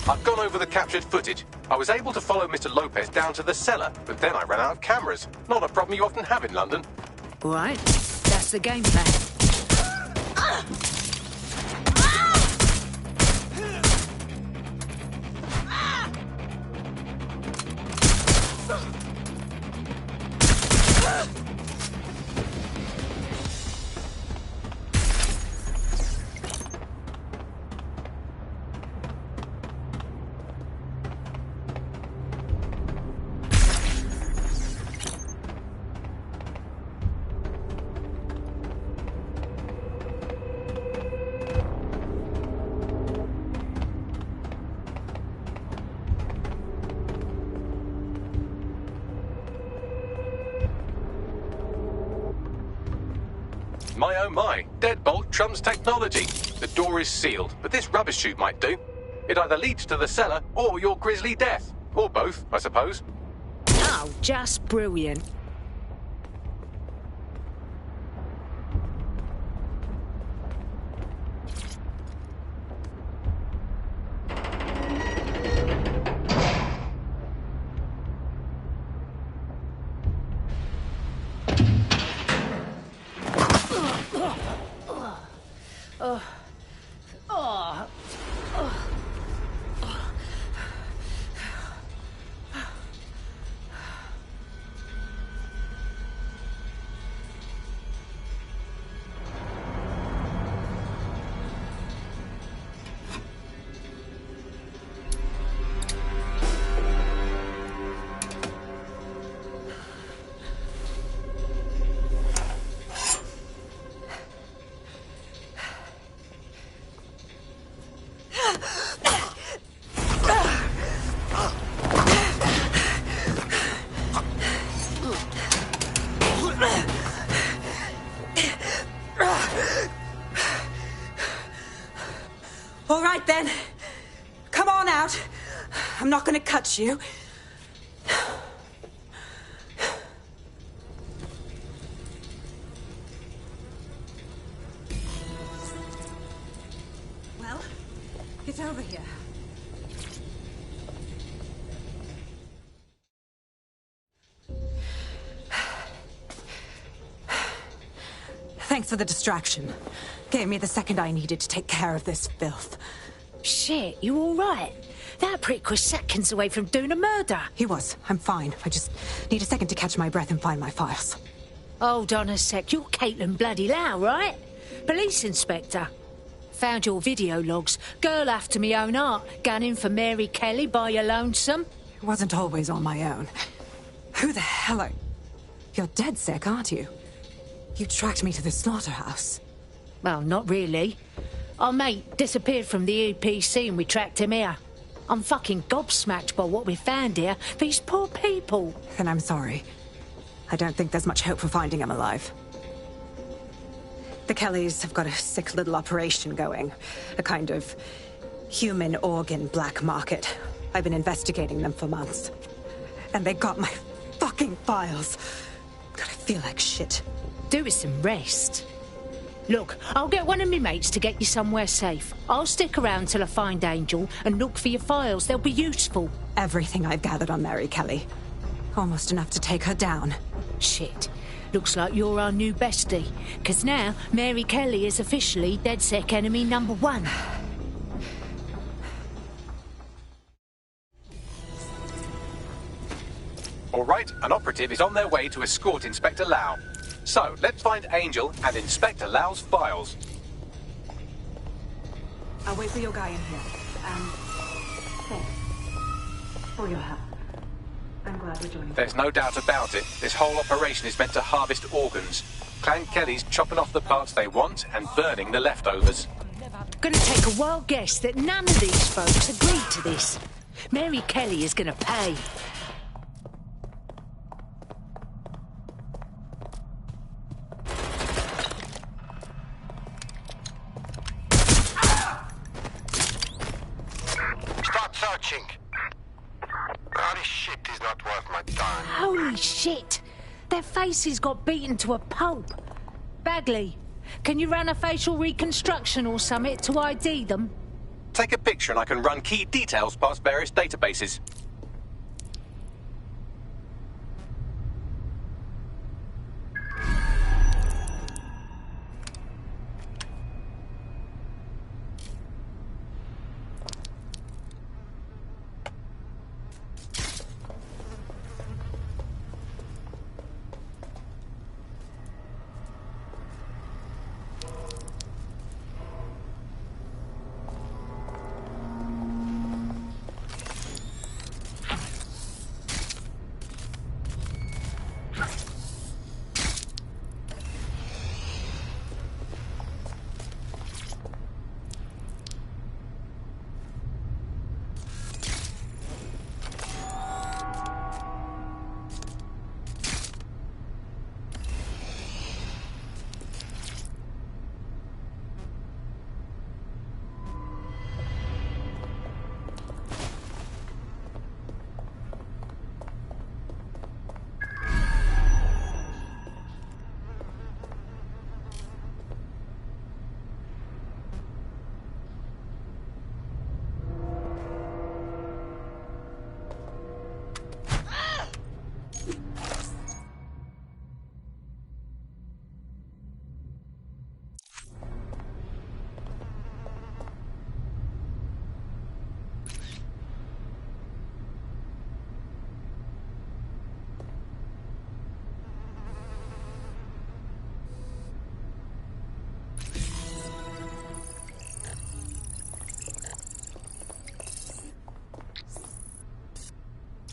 I've gone over the captured footage. I was able to follow Mr. Lopez down to the cellar, but then I ran out of cameras. Not a problem you often have in London. All right, that's the game plan. My oh my, deadbolt trumps technology. The door is sealed, but this rubbish chute might do. It either leads to the cellar or your grisly death. Or both, I suppose. Oh, just brilliant. All right, then. Come on out. I'm not going to cut you. Thanks for the distraction. Gave me the second I needed to take care of this filth. Shit, you all right? That prick was seconds away from doing a murder. He was. I'm fine. I just need a second to catch my breath and find my files. Hold on a sec. You're Caitlin Bloody Lau, right? Police inspector. Found your video logs. Girl after me own art. Gunning for Mary Kelly by your lonesome. It wasn't always on my own. Who the hell are... You're dead sick, aren't you? You tracked me to the slaughterhouse. Well, not really. Our mate disappeared from the EPC and we tracked him here. I'm fucking gobsmacked by what we found here. These poor people. Then I'm sorry. I don't think there's much hope for finding him alive. The Kellys have got a sick little operation going. A kind of human organ black market. I've been investigating them for months. And they got my fucking files. God, I feel like shit. Do with some rest. Look, I'll get one of me mates to get you somewhere safe. I'll stick around till I find Angel and look for your files. They'll be useful. Everything I've gathered on Mary Kelly. Almost enough to take her down. Shit. Looks like you're our new bestie. 'Cause now, Mary Kelly is officially DedSec enemy #1. All right, an operative is on their way to escort Inspector Lau. So, let's find Angel and Inspector Lau's files. I'll wait for your guy in here. Thanks. For your help. I'm glad we're joining. There's no doubt about it. This whole operation is meant to harvest organs. Clan Kelly's chopping off the parts they want and burning the leftovers. Gonna take a wild guess that none of these folks agreed to this. Mary Kelly is gonna pay. Start searching. This shit is not worth my time. Holy shit! Their faces got beaten to a pulp. Bagley, can you run a facial reconstruction or something to ID them? Take a picture and I can run key details past various databases.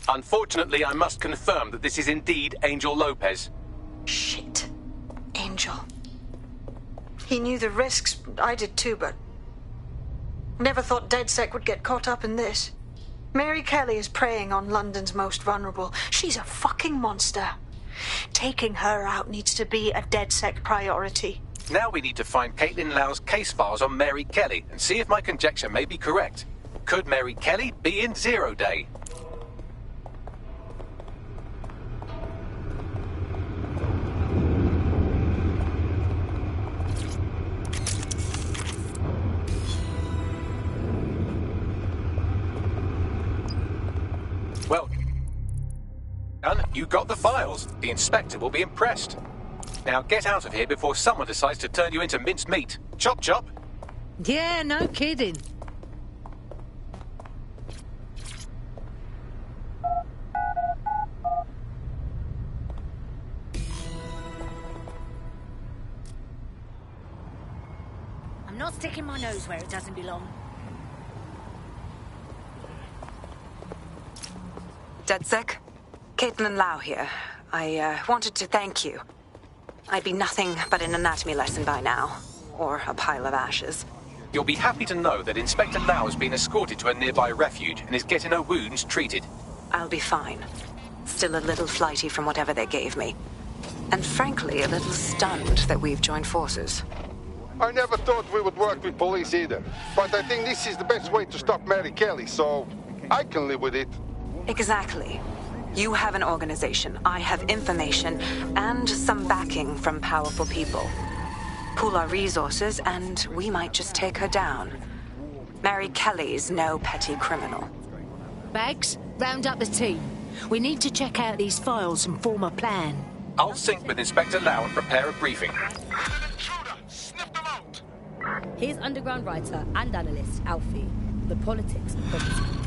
Unfortunately, I must confirm that this is indeed Angel Lopez. Shit. Angel. He knew the risks. I did too, but... Never thought DedSec would get caught up in this. Mary Kelly is preying on London's most vulnerable. She's a fucking monster. Taking her out needs to be a DedSec priority. Now we need to find Caitlin Lau's case files on Mary Kelly and see if my conjecture may be correct. Could Mary Kelly be in Zero Day? Well, done. You got the files. The inspector will be impressed. Now get out of here before someone decides to turn you into minced meat. Chop chop! Yeah, no kidding. I'm not sticking my nose where it doesn't belong. DedSec? Caitlin Lau here. I wanted to thank you. I'd be nothing but an anatomy lesson by now. Or a pile of ashes. You'll be happy to know that Inspector Lau has been escorted to a nearby refuge and is getting her wounds treated. I'll be fine. Still a little flighty from whatever they gave me. And frankly, a little stunned that we've joined forces. I never thought we would work with police either. But I think this is the best way to stop Mary Kelly, so I can live with it. Exactly. You have an organization, I have information, and some backing from powerful people. Pool our resources, and we might just take her down. Mary Kelly's no petty criminal. Bags, round up the team. We need to check out these files and form a plan. I'll sync with Inspector Lau and prepare a briefing. Here's underground writer and analyst Alfie. The politics of property.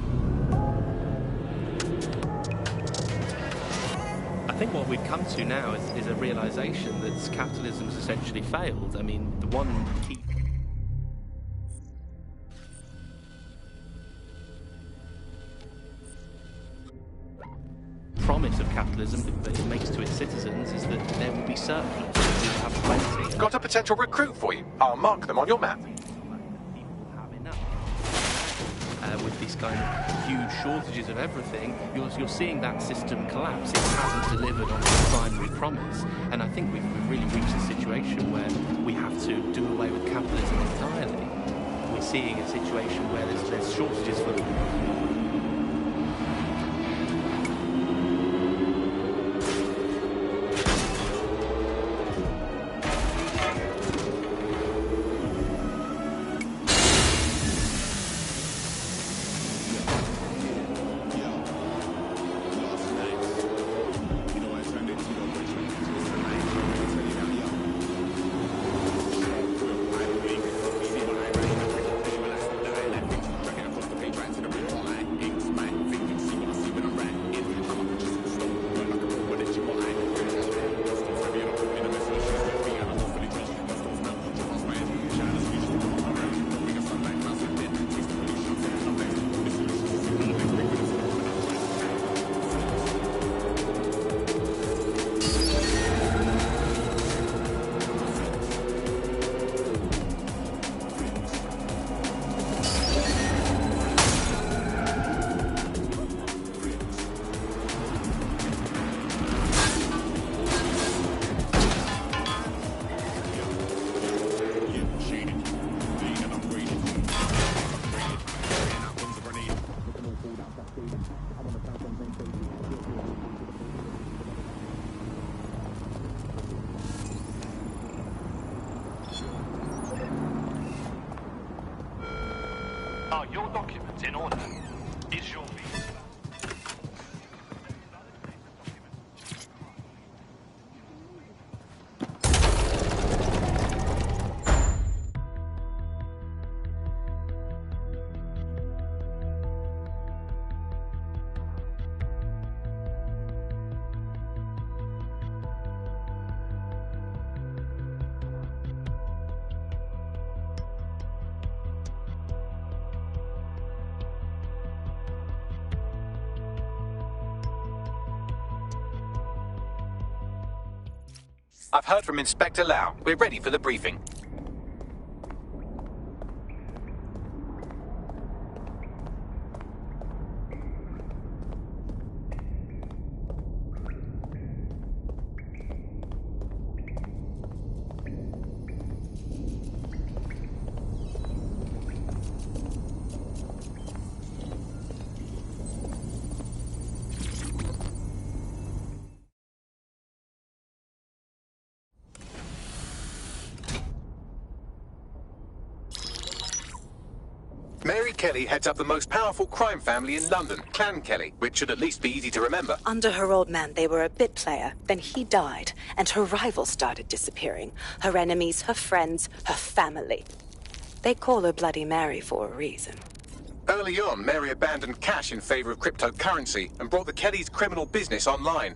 I think what we've come to now is a realization that capitalism's essentially failed. I mean, the one key promise of capitalism that it makes to its citizens is that there will be surplus. We will have plenty. Got a potential recruit for you. I'll mark them on your map. With these kind of huge shortages of everything, you're seeing that system collapse. It hasn't delivered on its primary promise. And I think we've really reached a situation where we have to do away with capitalism entirely. We're seeing a situation where there's shortages for Are your documents in order? Is your visa? I've heard from Inspector Lau. We're ready for the briefing. Kelly heads up the most powerful crime family in London, Clan Kelly, which should at least be easy to remember. Under her old man, they were a bit player. Then he died, and her rivals started disappearing. Her enemies, her friends, her family. They call her Bloody Mary for a reason. Early on, Mary abandoned cash in favor of cryptocurrency and brought the Kellys' criminal business online.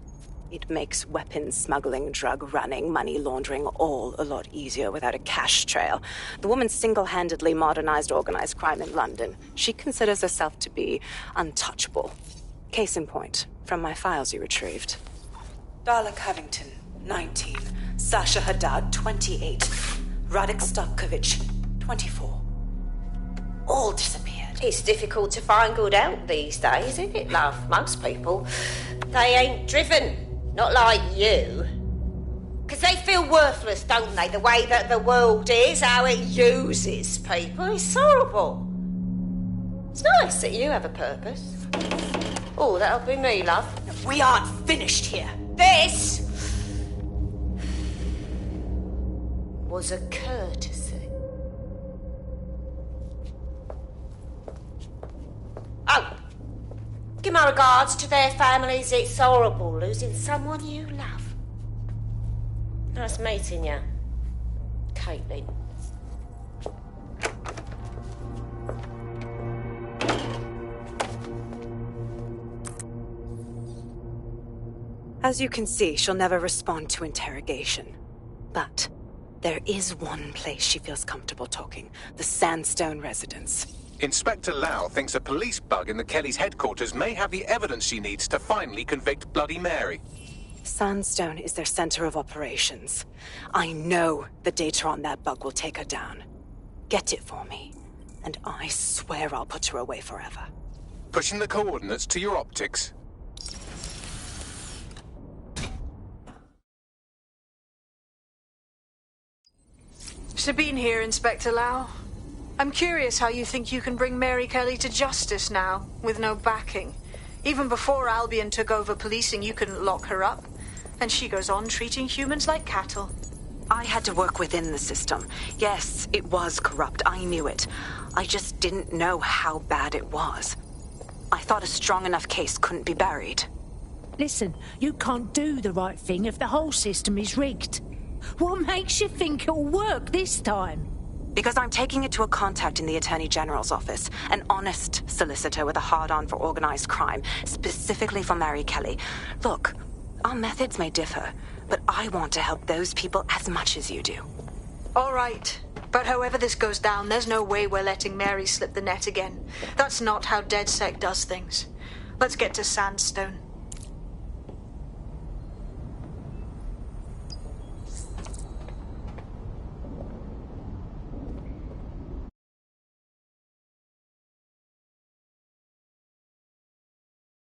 It makes weapons smuggling, drug running, money laundering all a lot easier without a cash trail. The woman single-handedly modernized organized crime in London. She considers herself to be untouchable. Case in point, from my files you retrieved. Darla Covington, 19. Sasha Haddad, 28. Radek Stavkovich, 24. All disappeared. It's difficult to find good help these days, isn't it, love? Most people, they ain't driven. Not like you. Because they feel worthless, don't they? The way that the world is, how it uses people. It's horrible. It's nice that you have a purpose. Oh, that'll be me, love. We aren't finished here. This was a courtesy. Oh, give my regards to their families. It's horrible losing someone you love. Nice meeting you, Caitlin. As you can see, she'll never respond to interrogation. But there is one place she feels comfortable talking. The Sandstone residence. Inspector Lau thinks a police bug in the Kellys' headquarters may have the evidence she needs to finally convict Bloody Mary. Sandstone is their center of operations. I know the data on that bug will take her down. Get it for me, and I swear I'll put her away forever. Pushing the coordinates to your optics. Sabine here, Inspector Lau. I'm curious how you think you can bring Mary Kelly to justice now, with no backing. Even before Albion took over policing, you couldn't lock her up. And she goes on treating humans like cattle. I had to work within the system. Yes, it was corrupt. I knew it. I just didn't know how bad it was. I thought a strong enough case couldn't be buried. Listen, you can't do the right thing if the whole system is rigged. What makes you think it'll work this time? Because I'm taking it to a contact in the Attorney General's office, an honest solicitor with a hard-on for organized crime, specifically for Mary Kelly. Look, our methods may differ, but I want to help those people as much as you do. All right. But however this goes down, there's no way we're letting Mary slip the net again. That's not how DedSec does things. Let's get to Sandstone.